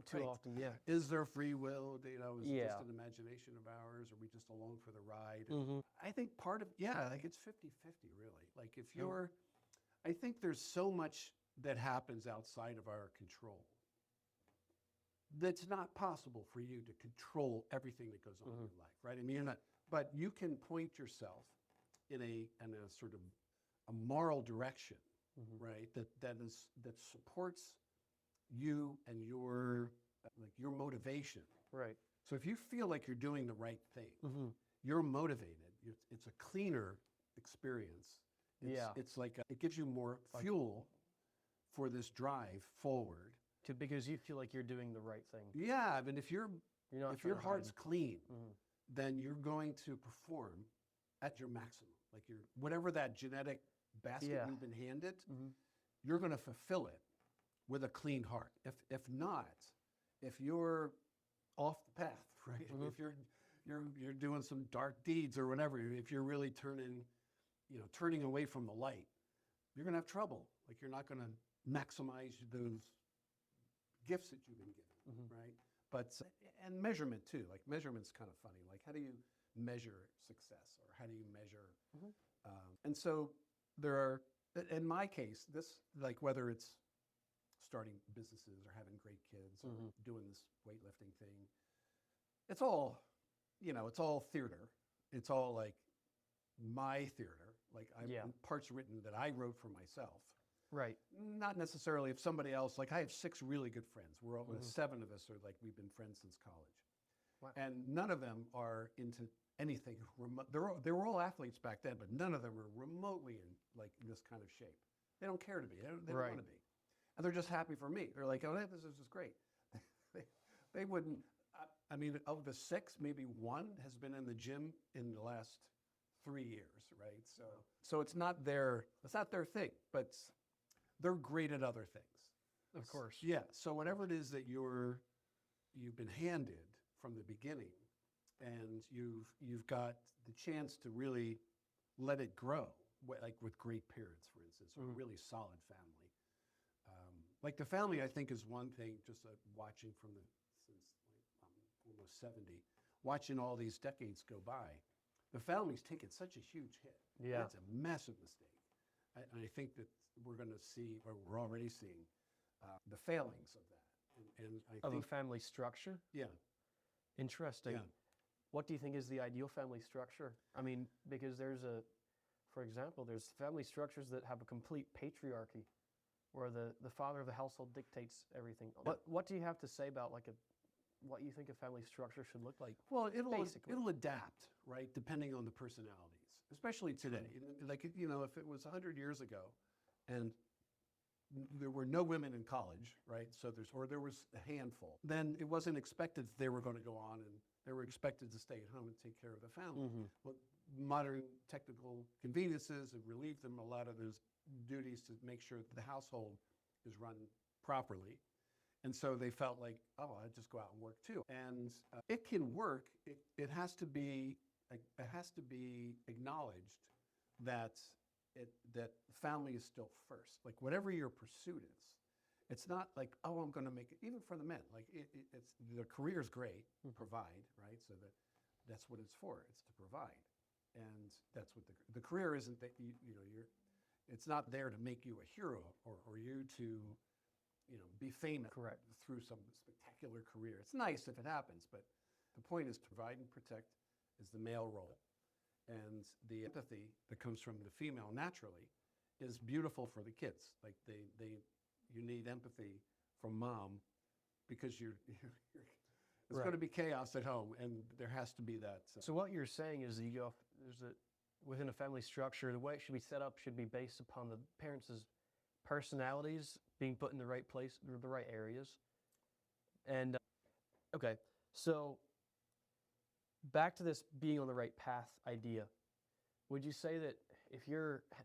Too Right. often, yeah. Is there free will? You know, is it Yeah. just an imagination of ours? Are we just along for the ride? Mm-hmm. I think part of, like it's 50-50 really. Like if you're, I think there's so much that happens outside of our control that's not possible for you to control everything that goes on in your life, right? I mean, you're not, but you can point yourself in a sort of a moral direction, right? That supports you and your motivation. Right. So if you feel like you're doing the right thing, you're motivated. It's a cleaner experience. It's like it gives you more fuel for this drive forward. Because you feel like you're doing the right thing. Yeah, I mean, if your heart's hide. clean, then you're going to perform at your maximum. Like whatever that genetic basket you've been handed, you're going to fulfill it with a clean heart. If not, if you're off the path, right? If you're doing some dark deeds or whatever, if you're really turning away from the light, you're going to have trouble. Like you're not going to maximize those gifts that you've been given, right? But and measurement too. Like measurement's kind of funny. Like how do you measure success, or how do you measure? And so there are, in my case, this, like whether it's starting businesses or having great kids or doing this weightlifting thing, it's all, it's all theater. It's all like my theater. Like parts written that I wrote for myself. Right. Not necessarily if somebody else, like I have 6 really good friends. We're all, 7 of us are like, we've been friends since college. Wow. And none of them are into anything remote. They were all athletes back then, but none of them are remotely in like this kind of shape. They don't care to be. They don't want to be. And they're just happy for me. They're like, oh, this is just great. they wouldn't, I mean, of the 6, maybe 1 has been in the gym in the last 3 years, right? So it's not their thing, but they're great at other things. Of course. Yeah. So whatever it is that you've been handed from the beginning, and you've got the chance to really let it grow, like with great parents, for instance, or a really solid family. Like the family, I think, is one thing. Just watching since I'm almost 70, watching all these decades go by, the family's taken such a huge hit. Yeah. It's a massive mistake. And I think that we're going to see, or we're already seeing, the failings of that. And I Of think, a family structure? yeah, Interesting. yeah. what do you think is the ideal family structure? I mean, because for example, there's family structures that have a complete patriarchy, where the father of the household dictates everything. What do you have to say about what you think a family structure should look like? Well, Basically. it'll adapt, right, depending on the personalities, especially today. Like, you know, if it was 100 years ago and there were no women in college, right, there was a handful, then it wasn't expected that they were going to go on, and they were expected to stay at home and take care of the family. Well, modern technical conveniences have relieved them a lot of those duties to make sure that the household is run properly. And so they felt like, oh, I'd just go out and work too. And it can work. It has to be acknowledged that that family is still first. Like whatever your pursuit is, it's not like, oh, I'm going to make it. Even for the men, like it's the career is great, provide, right? So that's what it's for. It's to provide, and that's what the career isn't. That it's not there to make you a hero or you to be famous. Correct. Through some spectacular career. It's nice if it happens, but the point is to provide and protect is the male role. And the empathy that comes from the female naturally is beautiful for the kids. Like you need empathy from mom because it's going to be chaos at home, and there has to be that. So what you're saying is that within a family structure, the way it should be set up should be based upon the parents' personalities being put in the right place, the right areas. And okay, so back to this being on the right path idea. Would you say that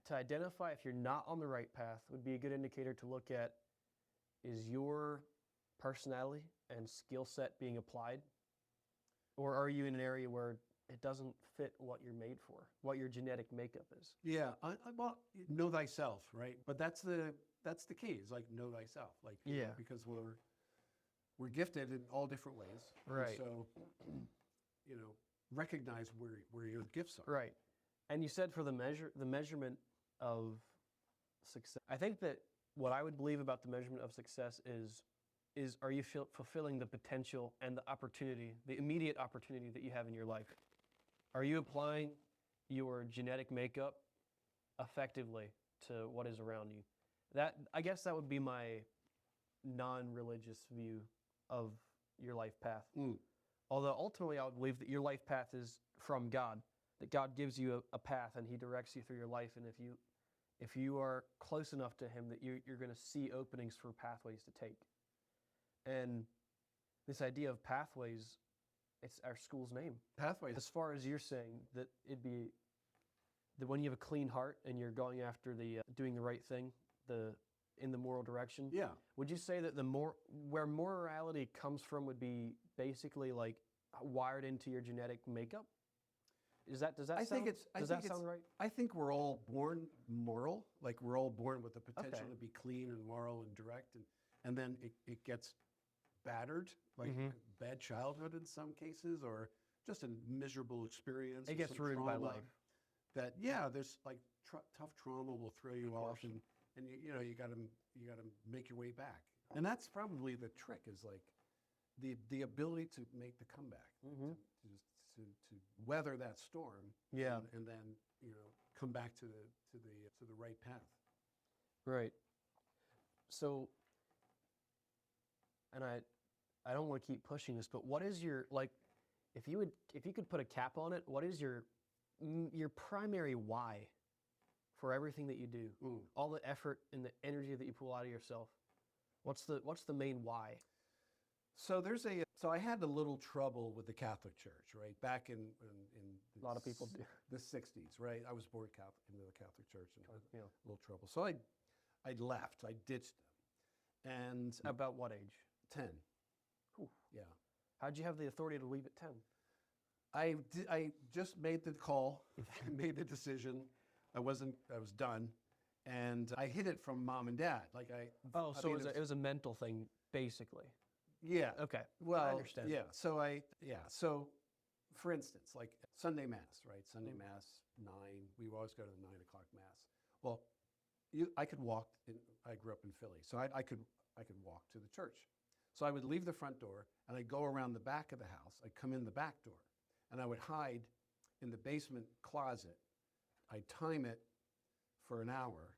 to identify if you're not on the right path would be a good indicator to look at, is your personality and skill set being applied? Or are you in an area where it doesn't fit what you're made for, what your genetic makeup is? Yeah, well, know thyself, right? But that's the key. Is like know thyself, like because we're gifted in all different ways, right? And so recognize where your gifts are, right? And you said for the measurement of success, I think that what I would believe about the measurement of success is are you fulfilling the potential and the opportunity, the immediate opportunity that you have in your life? Are you applying your genetic makeup effectively to what is around you? I guess that would be my non-religious view of your life path. Although ultimately I would believe that your life path is from God, that God gives you a path and He directs you through your life, and if you are close enough to Him, that you're going to see openings for pathways to take. And this idea of pathways, it's our school's name. Pathways. As far as you're saying, that it'd be that when you have a clean heart and you're going after doing the right thing, in the moral direction. Yeah. Would you say that where morality comes from would be basically like wired into your genetic makeup? Does that sound right? I think we're all born moral. Like we're all born with the potential to be clean and moral and direct, and then it gets battered, like bad childhood in some cases, or just a miserable experience. It gets ruined by life. There's like tough trauma will throw you off, and you got to make your way back. And that's probably the trick, is like the ability to make the comeback, to weather that storm, and then come back to the right path. Right. So, and I don't want to keep pushing this, but what is your, like, if you could put a cap on it, what is your primary why for everything that you do? All the effort and the energy that you pull out of yourself. What's the main why? So so I had a little trouble with the Catholic Church, right? Back in a lot of people do. The 60s, right? I was born Catholic into the Catholic Church, and Yeah. a little trouble. So I left. I ditched them. And About what age? 10. Whew. Yeah. How'd you have the authority to leave at 10? I just made the call, made the decision. I was done, and I hid it from mom and dad. Like it was a mental thing, basically. Yeah. Okay. Well, I understand. Yeah. So for instance, like Sunday Mass, right? Sunday Mass, 9. We always go to the 9 o'clock Mass. Well, I could walk. I grew up in Philly, so I could walk to the church. So I would leave the front door, and I'd go around the back of the house. I'd come in the back door, and I would hide in the basement closet. I'd time it for an hour,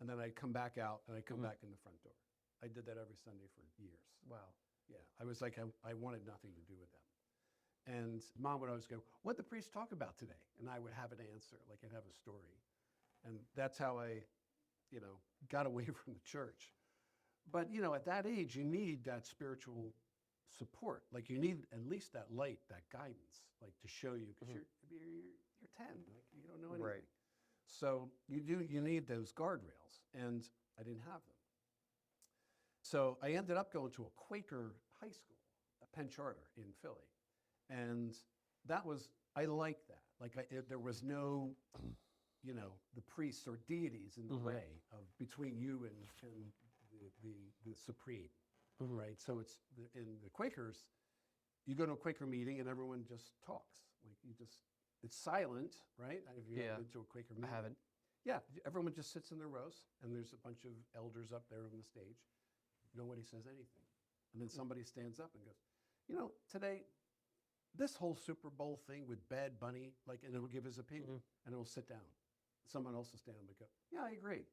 and then I'd come back out, and I'd come back in the front door. I did that every Sunday for years. Wow. Yeah, I was like, I wanted nothing to do with them. And Mom would always go, "What'd the priest talk about today?" And I would have an answer, like I'd have a story. And that's how I, got away from the church. But, at that age, you need that spiritual support. Like you need at least that light, that guidance, like to show you, because you're 10, like you don't know anything. Right. So you need those guardrails, and I didn't have them. So I ended up going to a Quaker high school, a Penn Charter in Philly. And I liked that. Like there was no, the priests or deities in the way of between you and the supreme, right? So in the Quakers, you go to a Quaker meeting and everyone just talks. Like it's silent, right? Have you ever been to a Quaker meeting? I haven't. Yeah, everyone just sits in their rows, and there's a bunch of elders up there on the stage. Nobody says anything. And then somebody stands up and goes, today, this whole Super Bowl thing with Bad Bunny, and it'll give his opinion, and it'll sit down. Someone else will stand up and go, "Yeah, I agree.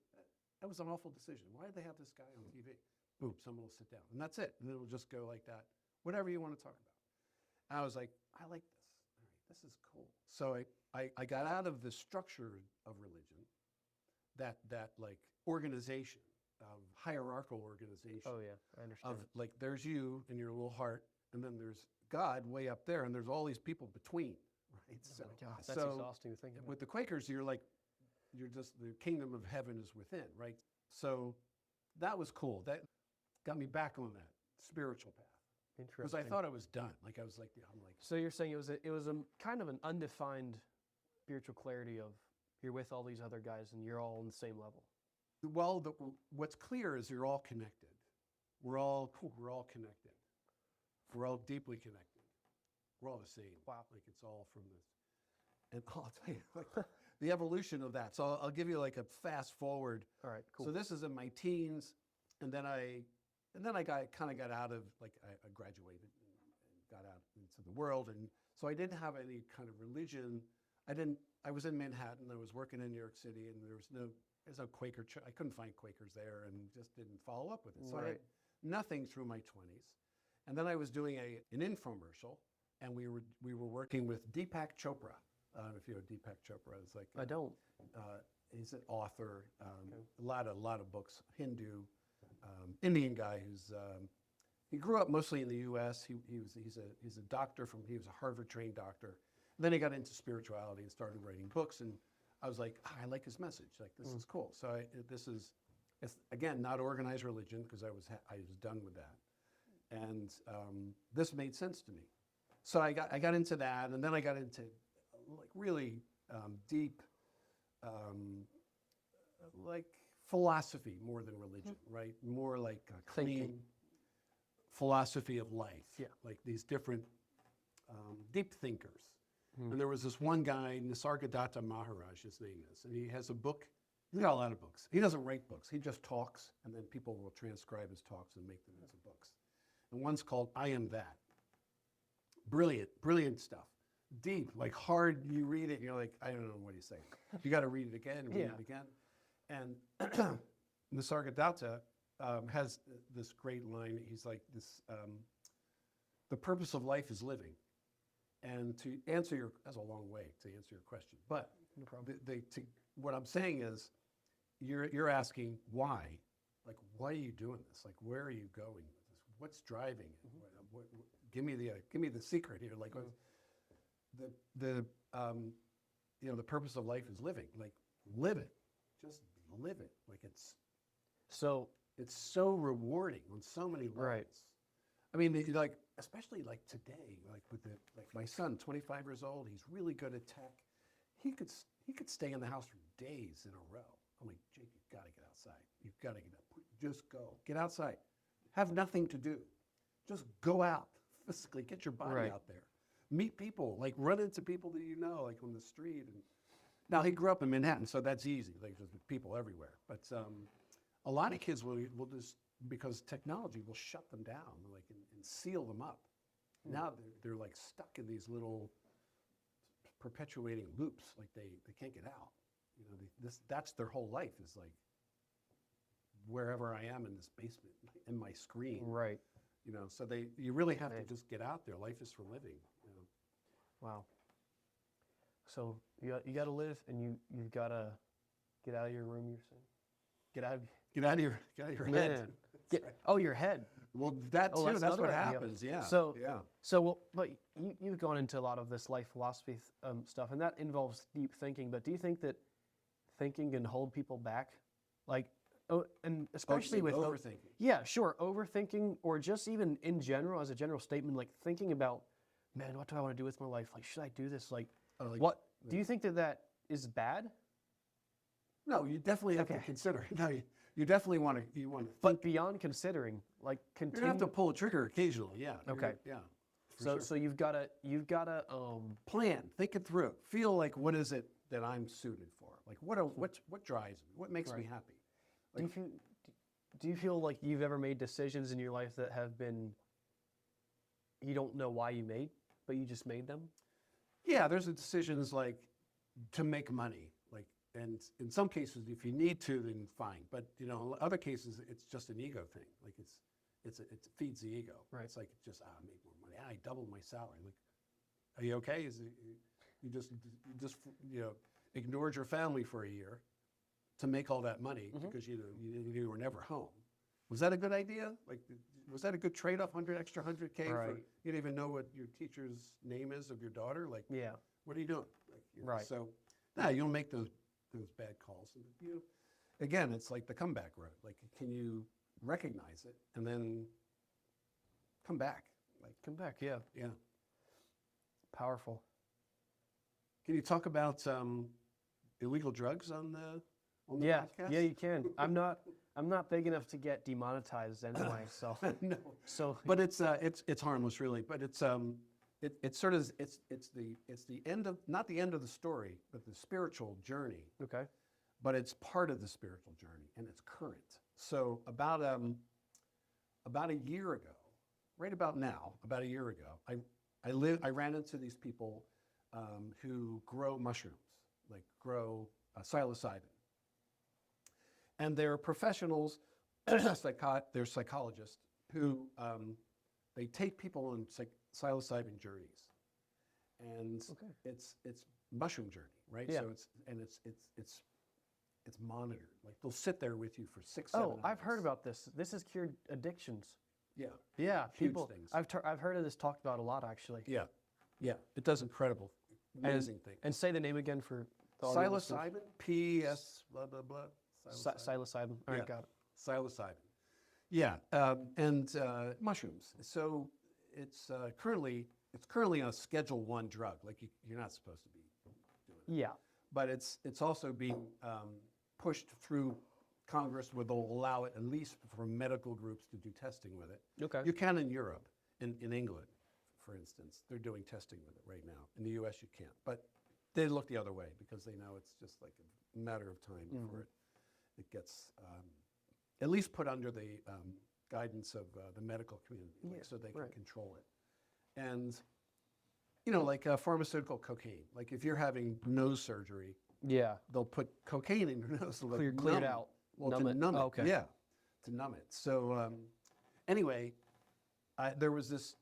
That was an awful decision. Why did they have this guy on TV?" Boom, someone will sit down. And that's it. And it'll just go like that, whatever you want to talk about. And I was like, I like this. All right, this is cool. So I got out of the structure of religion, that like organization, hierarchical organization. Oh yeah, I understand. Of like, there's you and your little heart, and then there's God way up there, and there's all these people between, right? Oh my gosh, that's exhausting to think about. With the Quakers, you're just, the kingdom of heaven is within, right? So that was cool. That got me back on that spiritual path. Interesting. Because I thought I was done. So you're saying it was a kind of an undefined spiritual clarity of you're with all these other guys and you're all on the same level. Well, what's clear is you're all connected. We're all connected. We're all deeply connected. We're all the same. Wow. Like it's all from this. And I'll tell you, like the evolution of that. So I'll give you like a fast forward. All right, cool. So this is in my teens, and then I got out of, like I graduated and got out into the world, and so I didn't have any kind of religion. I was in Manhattan. I was working in New York City, and there's no Quaker church. I couldn't find Quakers there, and just didn't follow up with it. So I had nothing through my 20s, and then I was doing an infomercial, and we were working with Deepak Chopra. I don't know if you know Deepak Chopra. It's like I don't. He's an author, a lot of books, Hindu, Indian guy who's he grew up mostly in the U.S. He's a doctor he was a Harvard-trained doctor. Then he got into spirituality and started writing books, and I was like, I like his message. Like this is cool. So it's again not organized religion, because I was done with that, and this made sense to me. So I got into that, and then I got into like really deep, like philosophy more than religion, right? More like a clean Thinking. Philosophy of life. Yeah. Like these different deep thinkers. And there was this one guy, Nisargadatta Maharaj, his name is, and he has a book. He's got a lot of books. He doesn't write books. He just talks, and then people will transcribe his talks and make them into books. And one's called I Am That. Brilliant stuff. Deep, like hard. You read it, and you're like, I don't know what he's saying. You got to read it again, read it again. And Nisargadatta has this great line. He's like this: the purpose of life is living. And to answer that's a long way to answer your question. But No problem. what I'm saying is, you're asking why, like why are you doing this? Like where are you going with this? What's driving it? Give me the secret here. Like the purpose of life is living. Like live it, just live it. Like it's so rewarding on so many levels. Right. I mean, like especially like today, like with my son, 25 years old, he's really good at tech. He could stay in the house for days in a row. I'm like, Jake, you've got to get outside. You've got to get up. Just go. Get outside. Have nothing to do. Just go out physically. Get your body out there. Meet people. Like run into people that you know, like on the street. And now he grew up in Manhattan, so that's easy. Like there's people everywhere. But a lot of kids will just, because technology will shut them down, like and seal them up. Now they're like stuck in these little perpetuating loops, like they can't get out. You know, that's their whole life, is like wherever I am in this basement, in my screen. Right. You know, so you really have Man. to just get out there. Life is for living. You know? Wow. So you got to live, and you've got to get out of your room. You're saying, get out of Get out of your head. man. That's right. Oh, your head. Well, that Oh, too. that's That's another what idea. happens. Yeah. So yeah. So, well, but you've gone into a lot of this life philosophy stuff, and that involves deep thinking. But do you think that thinking can hold people back? Like, and especially with overthinking. Yeah, sure, overthinking, or just even in general, as a general statement, like thinking about, man, what do I want to do with my life? Like, should I do this? Like, Like, what do you think that is bad? No, you definitely have to Okay. consider. No, you definitely want to. You want to. But beyond considering, like, You're continue. gonna have to pull a trigger occasionally. Yeah. Okay. Yeah. for So, sure. so you've got to Plan. Think it through. Feel like, what is it that I'm suited for? Like, what drives me? What makes me Right. happy? Do you feel like you've ever made decisions in your life that have been, you don't know why you made, but you just made them? Yeah, there's decisions like to make money, like, and in some cases, if you need to, then fine. But you know, in other cases, it's just an ego thing. Like it feeds the ego. Right. It's like just I make more money. I doubled my salary. Like, are you okay? Is it, you just you know ignored your family for a year to make all that money because you were never home. Was that a good idea? Like, was that a good trade-off? extra 100K Right. for you didn't even know what your teacher's name is of your daughter? Like, Yeah. what are you doing? Like, you know, Right. So, no, you don't make those bad calls. And again, it's like the comeback road. Like, can you recognize it and then come back? Like, Come back, yeah. yeah. Powerful. Can you talk about illegal drugs on the Yeah, podcast? yeah, you can. I'm not big enough to get demonetized anyway, so No. so But it's harmless, really. But it's sort of it's the end of, not the end of the story, but the spiritual journey. okay. But it's part of the spiritual journey, and it's current. So about a year ago, right about now, about a year ago, I ran into these people who grow mushrooms, like grow psilocybin, and they're professionals, they're psychologists who they take people on psilocybin journeys, and Okay. it's mushroom journey, right? Yeah. So it's monitored. Like, they'll sit there with you for 6-7 hours. Oh, I've heard about this. This has cured addictions. Yeah, Yeah, Huge people. things. I've heard of this talked about a lot actually. yeah, yeah. It does incredible, amazing things. And say the name again for the audio listeners. Psilocybin, P-S blah blah blah. Psilocybin. All right, Yeah. got it. Psilocybin. Yeah, and mushrooms. So it's currently a Schedule I drug. Like, you're not supposed to be doing it. Yeah. But it's also being pushed through Congress, where they'll allow it, at least for medical groups, to do testing with it. Okay. You can in Europe, in England, for instance, they're doing testing with it right now. In the U.S., you can't, but they look the other way because they know it's just like a matter of time before it gets at least put under the guidance of the medical community, like, so they can right. control it. And you know, like pharmaceutical cocaine. Like, if you're having nose surgery, Yeah. they'll put cocaine in your nose to Clear numb it out. Well, Numb to it. numb it. Oh, okay. Yeah, to numb it. So anyway, there was this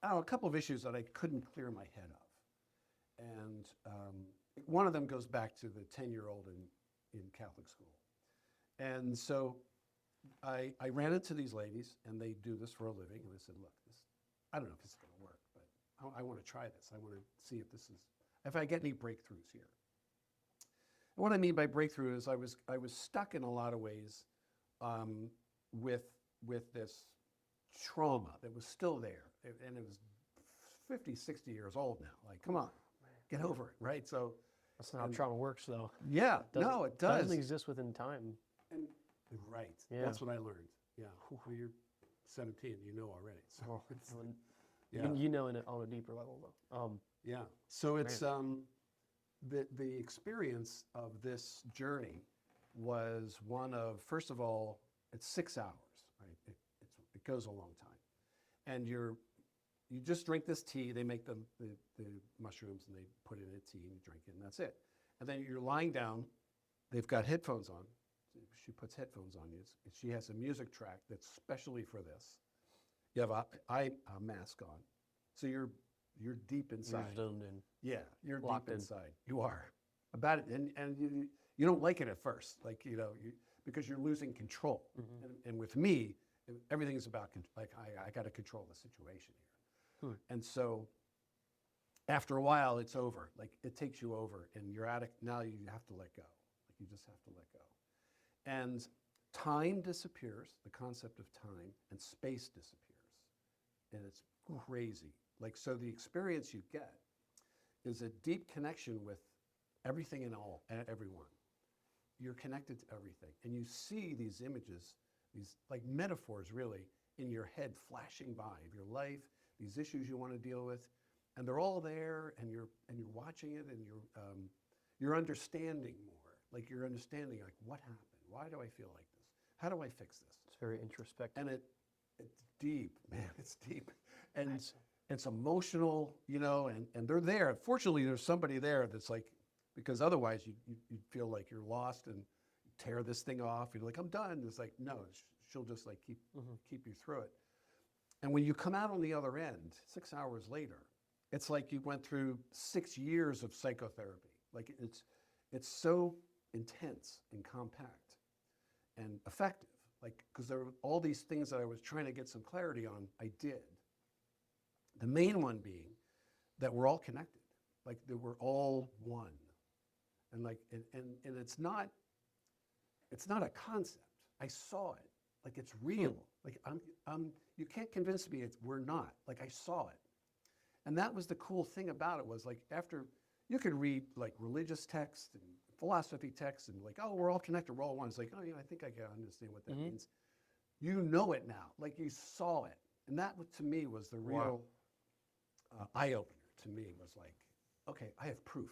a couple of issues that I couldn't clear my head of, and one of them goes back to the 10-year-old in Catholic school. And so I ran into these ladies, and they do this for a living, and I said, look, I don't know if this is going to work, but I want to try this. I want to see if I get any breakthroughs here. And what I mean by breakthrough is I was stuck in a lot of ways with this trauma that was still there, and it was 50, 60 years old now. Like, come on, get over it, right? So That's not how trauma works, though. yeah, no, it does. Doesn't exist within time. And, right, Yeah. that's what I learned. Yeah, well, you're 17, you know already. So Well, it's, when- yeah. You know, on a deeper level, though. Yeah. So it's the experience of this journey was one of, first of all, it's 6 hours. Right? It goes a long time, and you just drink this tea. They make the mushrooms and they put it in a tea and you drink it and that's it. And then you're lying down. They've got headphones on. She puts headphones on you. She has a music track that's specially for this. You have a mask on, so you're deep inside. You're zoned in. Yeah, you're Locked deep in. inside. You are about it, and you don't like it at first, like because you're losing control. And with me, everything's about like I got to control the situation here. And so after a while, it's over. Like it takes you over, and you're at it. Now you have to let go. Like you just have to let go. And time disappears. The concept of time and space disappears, and it's crazy. Like so, the experience you get is a deep connection with everything and all and everyone. You're connected to everything, and you see these images, these like metaphors, really, in your head flashing by of your life, these issues you want to deal with, and they're all there, and you're watching it, and you're understanding more. Like you're understanding, like what happened? Why do I feel like this? How do I fix this? It's very introspective. And it's deep, man. It's deep, and it's emotional, and they're there. Fortunately, there's somebody there that's like, because otherwise you'd feel like you're lost and tear this thing off. You're like, I'm done. It's like, no, she'll just like keep you through it. And when you come out on the other end, 6 hours later, it's like you went through 6 years of psychotherapy. Like it's so intense and compact and effective. Like, because there were all these things that I was trying to get some clarity on, I did. The main one being that we're all connected, like that we're all one. And like, and it's not a concept. I saw it, like it's real. Like you can't convince me we're not. Like I saw it, and that was the cool thing about it was like after you could read like religious texts and philosophy texts and like, oh, we're all connected, we're all one. It's like, oh yeah, I think I can understand what that means. You know it now, like you saw it, and that to me was the real eye opener. To me was like, okay, I have proof.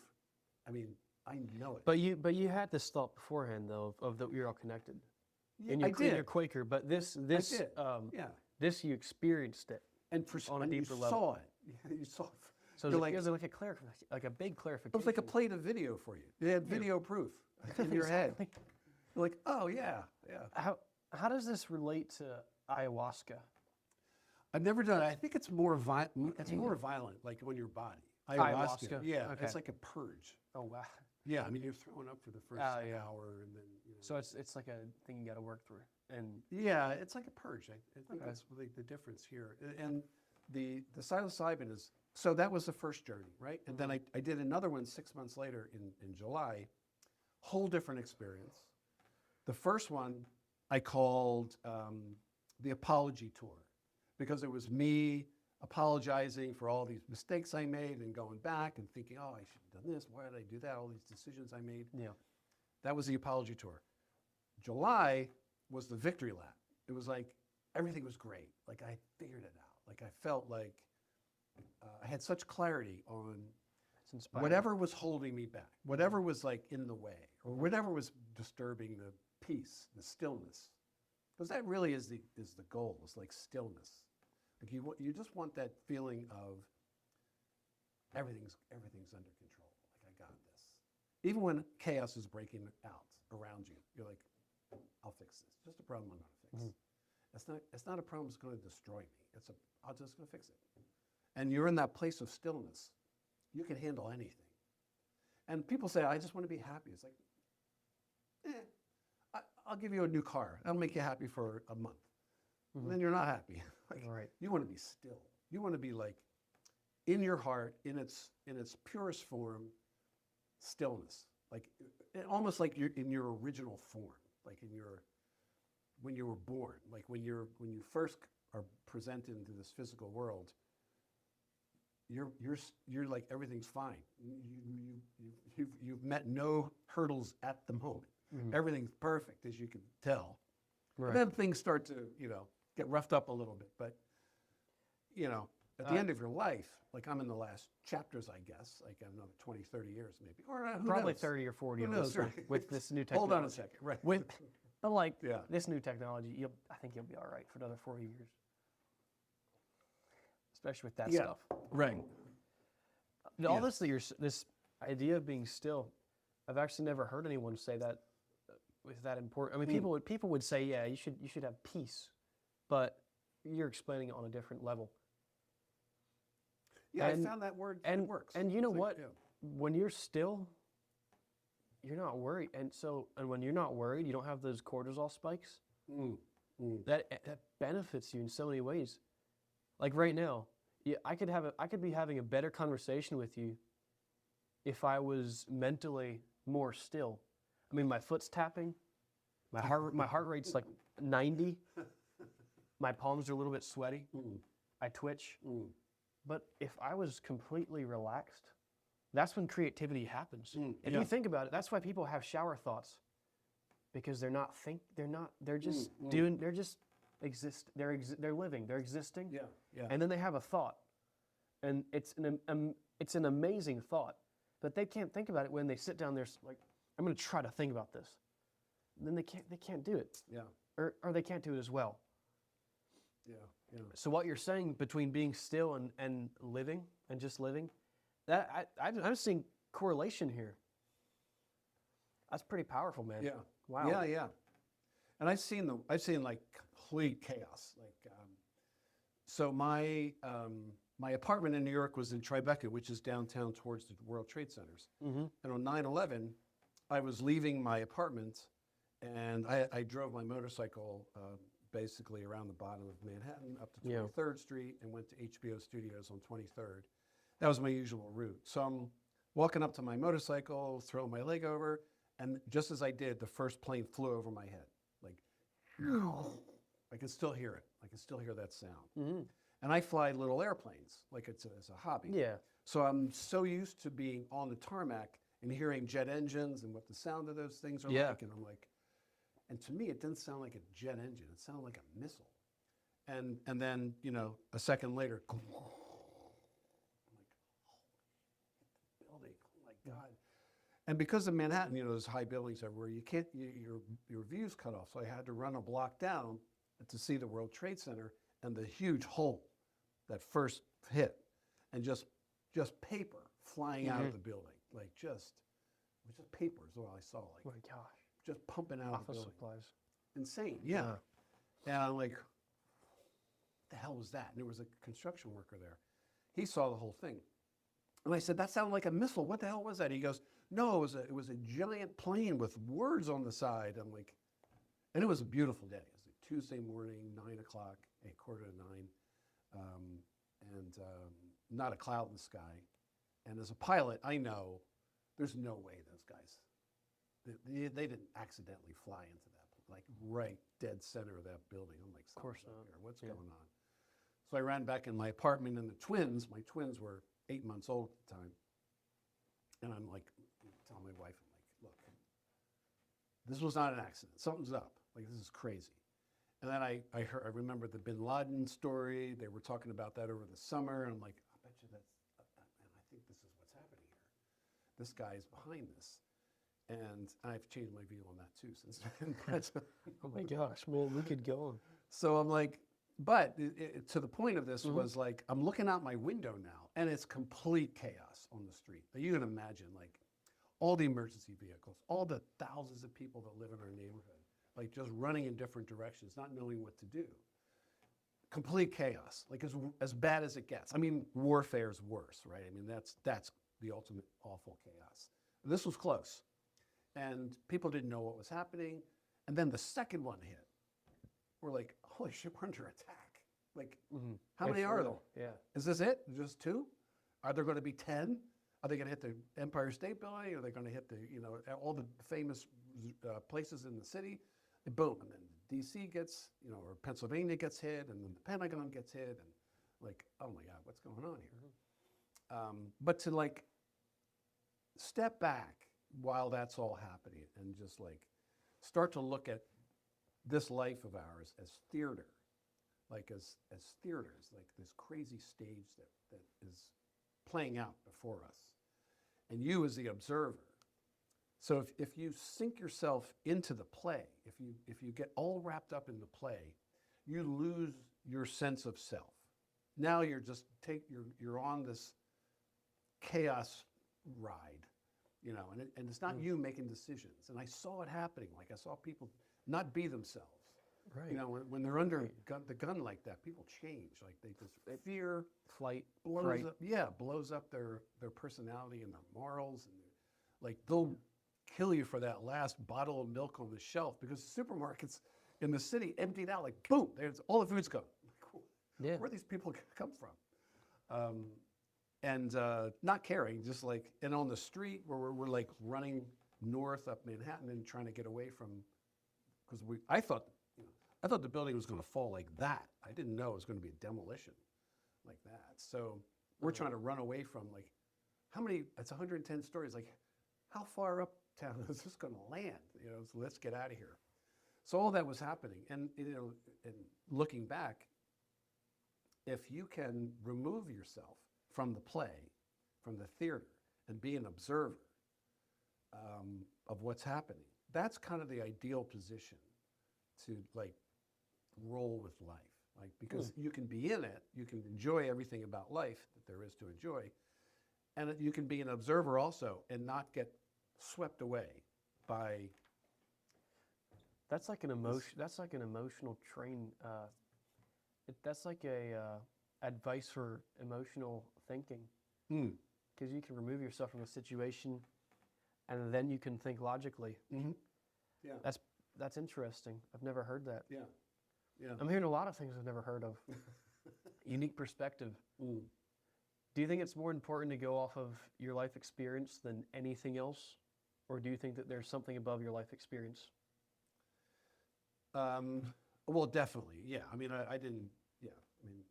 I mean, I know it. But you had this thought beforehand though of that you're all connected. Yeah, And you're, I did. you're Quaker, but this Yeah. this you experienced it. And on a deeper you level. Saw it. You saw it. So You're it was like a big clarification. it was like a plate of video for you. They had video proof in your head. You're like, oh yeah. How does this relate to ayahuasca? I've never done it. I think it's more violent, like on your body. Ayahuasca? Yeah, Okay. it's like a purge. Oh wow. Yeah, I mean you're throwing up for the first hour, and then. So it's like a thing you got to work through, and yeah, it's like a purge. I think that's really the difference here. And the psilocybin is so that was the first journey, right? And then I did another one 6 months later in July, whole different experience. The first one I called the apology tour because it was me apologizing for all these mistakes I made and going back and thinking, oh, I should have done this. Why did I do that? All these decisions I made. yeah. That was the apology tour. July was the victory lap. It was like everything was great. Like I figured it out. Like I felt like I had such clarity on whatever was holding me back, whatever was like in the way, or whatever was disturbing the peace, the stillness. Because that really is the goal. It's like stillness. Like you just want that feeling of everything's under control. Like I got this. Even when chaos is breaking out around you, you're like, I'll fix this. Just a problem I'm going to fix. It's not a problem that's going to destroy me. I'm just going to fix it. And you're in that place of stillness. You can handle anything. And people say, I just want to be happy. It's like, I'll give you a new car. That'll make you happy for a month. And then you're not happy. Like, Right. You want to be still. You want to be like in your heart, in its purest form, stillness. Like almost like you're in your original form, like when you were born, like when you first are presented into this physical world. You're like everything's fine. You've met no hurdles at the moment. Everything's perfect, as you can tell. Right. And then things start to get roughed up a little bit, but at the end of your life, like I'm in the last chapters, I guess, like another 20, 30 years maybe, or who Probably knows? 30 or 40 Who of knows, us right? with this new technology. Hold on a second, right? But like Yeah. this new technology, I think you'll be all right for another 40 years. especially with that Yeah. stuff. Right. All Yeah. this that this idea of being still, I've actually never heard anyone say that with that important. I mean, people would say, yeah, you should have peace, but you're explaining it on a different level. Yeah, And- I found that word And it works. And you know It's like, what? yeah. When you're still, you're not worried, and when you're not worried, you don't have those cortisol spikes. Mm, mm. That benefits you in so many ways. Like right now, yeah, I could be having a better conversation with you if I was mentally more still. I mean, my foot's tapping, my heart rate's like 90. My palms are a little bit sweaty. Mm. I twitch. Mm. But if I was completely relaxed, that's when creativity happens. If yeah. you think about it, that's why people have shower thoughts, because they're just doing, they're just exist, they're living, they're existing. Yeah, yeah. And then they have a thought, and it's an amazing thought, but they can't think about it when they sit down there like, I'm going to try to think about this. And then they can't do it, Yeah, or they can't do it as well. yeah, yeah. So what you're saying between being still and living and just living, that I'm seeing correlation here. That's pretty powerful, man. Yeah. Wow. Yeah, yeah. And I've seen like complete chaos. Like, so my apartment in New York was in Tribeca, which is downtown towards the World Trade Centers. Mm-hmm. And on 9/11, I was leaving my apartment, and I drove my motorcycle basically around the bottom of Manhattan up to 23rd Street and went to HBO Studios on 23rd. That was my usual route. So I'm walking up to my motorcycle, throwing my leg over, and just as I did, the first plane flew over my head. Like, I can still hear it. I can still hear that sound. Mm-hmm. And I fly little airplanes, like it's a hobby. Yeah. So I'm so used to being on the tarmac and hearing jet engines and what the sound of those things are like. And I'm like, and to me, it didn't sound like a jet engine. It sounded like a missile. And then, you know, a second later, I'm like, oh, building, oh my God. And because of Manhattan, you know, there's high buildings everywhere, you can't, your view's cut off. So I had to run a block down to see the World Trade Center and the huge hole that first hit, and just paper flying out of the building. Like it was just paper is all I saw. Like, Oh my gosh. just pumping out of the Office building. supplies. Insane, yeah. And I'm like, what the hell was that? And there was a construction worker there. He saw the whole thing. And I said, that sounded like a missile. What the hell was that? He goes, no, it was a giant plane with words on the side. I'm like, and it was a beautiful day. It was a Tuesday morning, 9 o'clock, 8:45, and not a cloud in the sky. And as a pilot, I know there's no way those guys, they didn't accidentally fly into that, like right dead center of that building. I'm like, Of course "Something's up not. here. What's Yeah. going on?" So I ran back in my apartment, and my twins were 8 months old at the time. And I'm like, telling my wife, I'm like, look, this was not an accident. Something's up. Like, this is crazy. And then I remember the Bin Laden story. They were talking about that over the summer. And I'm like, I bet you that's, and I think this is what's happening here. This guy is behind this. And I've changed my view on that too since then. Oh my gosh, man, we could go on. So I'm like, but to the point of this was like, I'm looking out my window now, and it's complete chaos on the street. You can imagine, like, all the emergency vehicles, all the thousands of people that live in our neighborhood, like just running in different directions, not knowing what to do. Complete chaos, like as bad as it gets. I mean, warfare's worse, right? I mean, that's the ultimate awful chaos. This was close, and people didn't know what was happening. And then the second one hit. We're like, holy shit, we're under attack. Like, how many are there? Yeah. Is this it? Just 2? Are there going to be 10? Are they going to hit the Empire State Building? Are they going to hit the, all the famous places in the city? And boom, and then D.C. gets, or Pennsylvania gets hit, and then the Pentagon gets hit, and like, oh my God, what's going on here? But to like step back while that's all happening and just like start to look at this life of ours as theater, like as theaters, like this crazy stage that is playing out before us, and you as the observer. So if you sink yourself into the play, if you get all wrapped up in the play, you lose your sense of self. Now you're just you're on this chaos ride, you know, and it's not you making decisions. And I saw it happening. Like I saw people not be themselves. Right. You know, when they're under the gun like that, people change. Like they just fear Flight, blows fright. up. Yeah, blows up their personality and their morals, and like they'll kill you for that last bottle of milk on the shelf because the supermarkets in the city emptied out. Like boom, there's all the food's gone. Yeah. Where these people come from? And not caring, just like, and on the street where we're like running north up Manhattan and trying to get away from, because I thought the building was going to fall like that. I didn't know it was going to be a demolition like that. So we're trying to run away from like, how many? It's 110 stories. Like, how far uptown is this going to land? You know, so let's get out of here. So all that was happening, and you know, and looking back, if you can remove yourself from the play, from the theater, and be an observer of what's happening, that's kind of the ideal position to like roll with life. Like, because you can be in it, you can enjoy everything about life that there is to enjoy, and you can be an observer also and not get swept away by. That's like an emotion. That's like an emotional train. That's like a advice for emotional thinking, because you can remove yourself from a situation, and then you can think logically. Mm-hmm. Yeah. That's interesting. I've never heard that. Yeah. Yeah. I'm hearing a lot of things I've never heard of. Unique perspective. Mm. Do you think it's more important to go off of your life experience than anything else, or do you think that there's something above your life experience? Well, definitely, yeah. I mean, I didn't. Yeah, I mean,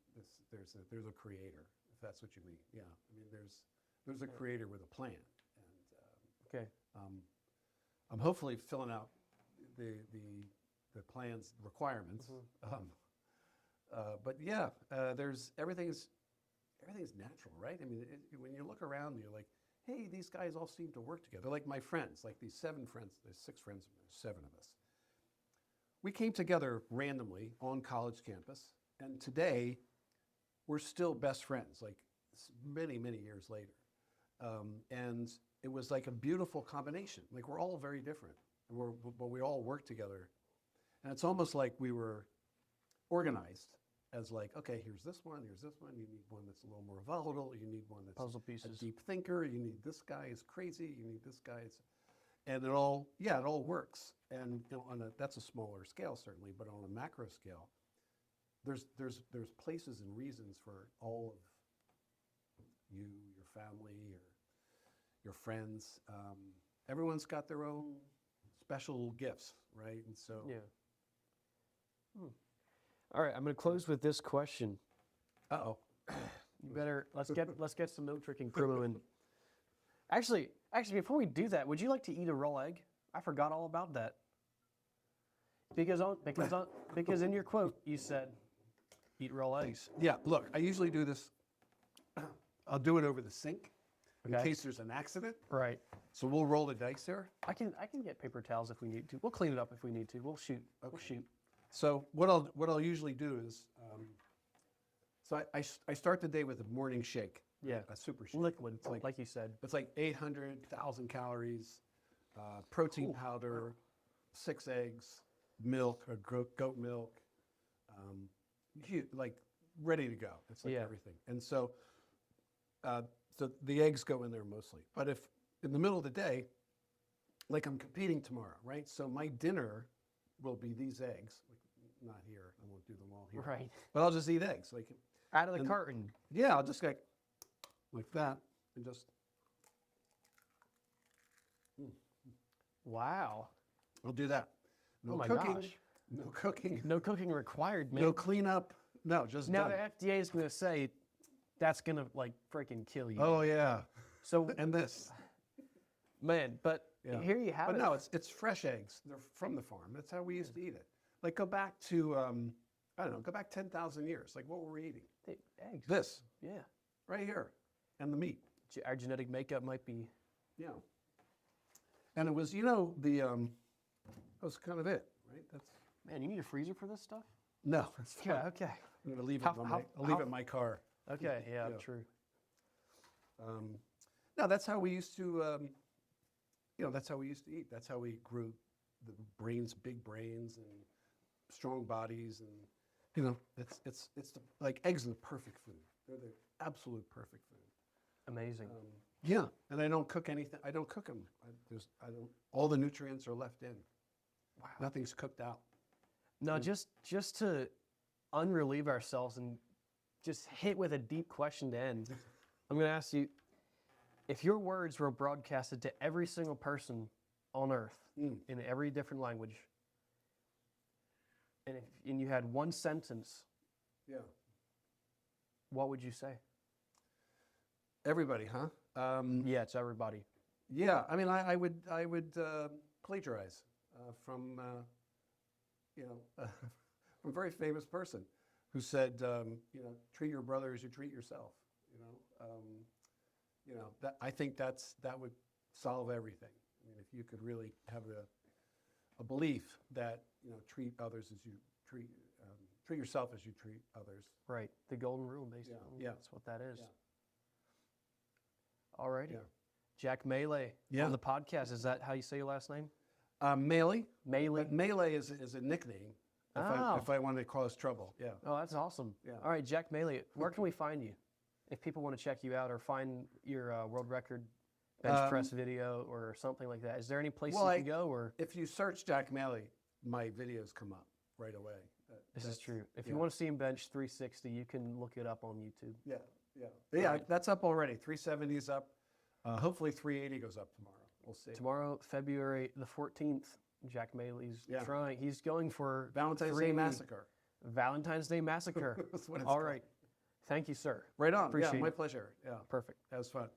there's a creator, if that's what you mean. Yeah, I mean, there's a creator with a plan, and Okay. I'm hopefully filling out the plan's requirements. But yeah, there's everything's natural, right? I mean, when you look around, you're like, hey, these guys all seem to work together. Like my friends, like these 7 friends. There's 6 friends, there's 7 of us. We came together randomly on college campus, and today we're still best friends, like many, many years later. And it was like a beautiful combination. Like we're all very different, but we all work together. And it's almost like we were organized as like, okay, here's this one, you need one that's a little more volatile, you need one that's Puzzle a pieces. deep thinker, you need this guy is crazy, you need this guy is, and it all works. And you know, that's a smaller scale certainly, but on a macro scale, there's places and reasons for all of you, your family, your friends. Everyone's got their own special gifts, right? And so Yeah. All right, I'm going to close with this question. Uh-oh. You better let's get some milk drinking promo in. Actually, before we do that, would you like to eat a raw egg? I forgot all about that. Because in your quote you said, eat raw eggs. Yeah, look, I usually do this. I'll do it over the sink in Okay. case there's an accident. Right. So we'll roll the dice there. I can get paper towels if we need to. We'll clean it up if we need to. We'll shoot. We'll shoot. So what I'll usually do is, I start the day with a morning shake. Yeah. A super shake. Liquid, It's like you said. It's like 800,000 calories, protein powder, 6 eggs, milk or goat milk, like ready to go. It's like everything. And so the eggs go in there mostly. But if in the middle of the day, like I'm competing tomorrow, right? So my dinner will be these eggs. Not here. I won't do them all here. Right. But I'll just eat eggs. Like Out of the carton. yeah, I'll just like that and just. Wow. I'll do that. No Oh my cooking. gosh. No cooking. No cooking required, man. No cleanup. No, just Now done. the FDA is going to say that's going to like freaking kill you. Oh yeah. So And this. man, but Yeah. here you have But it. no, it's fresh eggs. They're from the farm. That's how we used to eat it. Like go back to I don't know. Go back 10,000 years. Like what were we eating? Eggs. This Yeah. right here, and the meat. Our genetic makeup might be. Yeah. And it was that was kind of it, right? That's. Man, you need a freezer for this stuff? No, it's fine. Yeah, okay. I'm gonna leave it. How- I'll leave how- it in my car. Okay, yeah, Yeah. true. No, that's how we used to. That's how we used to eat. That's how we grew the brains, big brains, and strong bodies, and like eggs are the perfect food. They're the absolute perfect food. Amazing. Yeah, and I don't cook anything. I don't cook them. I don't. All the nutrients are left in. Wow. Nothing's cooked out. No, just to unrelieve ourselves and just hit with a deep question to end. I'm going to ask you, if your words were broadcasted to every single person on earth in every different language, and you had one sentence, Yeah. what would you say? Everybody, huh? Yeah, it's everybody. Yeah, I mean, I would plagiarize from from a very famous person who said, treat your brother as you treat yourself. That I think that would solve everything. I mean, if you could really have a belief that treat others as you treat yourself as you treat others. Right. The golden rule, basically. Yeah. That's what that is. Yeah. All righty. Yeah. Jack Maley Yeah. on the podcast. Is that how you say your last name? Maley. Maley. But Maley is a nickname. If I wanted to cause trouble. Yeah. Oh, that's awesome. Yeah. All right, Jack Maley, where can we find you? If people want to check you out or find your world record bench press video or something like that, is there any place you can go? Or if you search Jack Maley, my videos come up right away. this is true. If you yeah. want to see him bench 360, you can look it up on YouTube. Yeah. Right. That's up already. 370 is up. Hopefully 380 goes up tomorrow. We'll see. Tomorrow, February the 14th, Jack Maley's trying. He's going for Valentine's Day Massacre. Valentine's Day Massacre. That's what it's All called. right. Thank you, sir. Right on. Appreciate my it. pleasure. Yeah. Perfect. That was fun.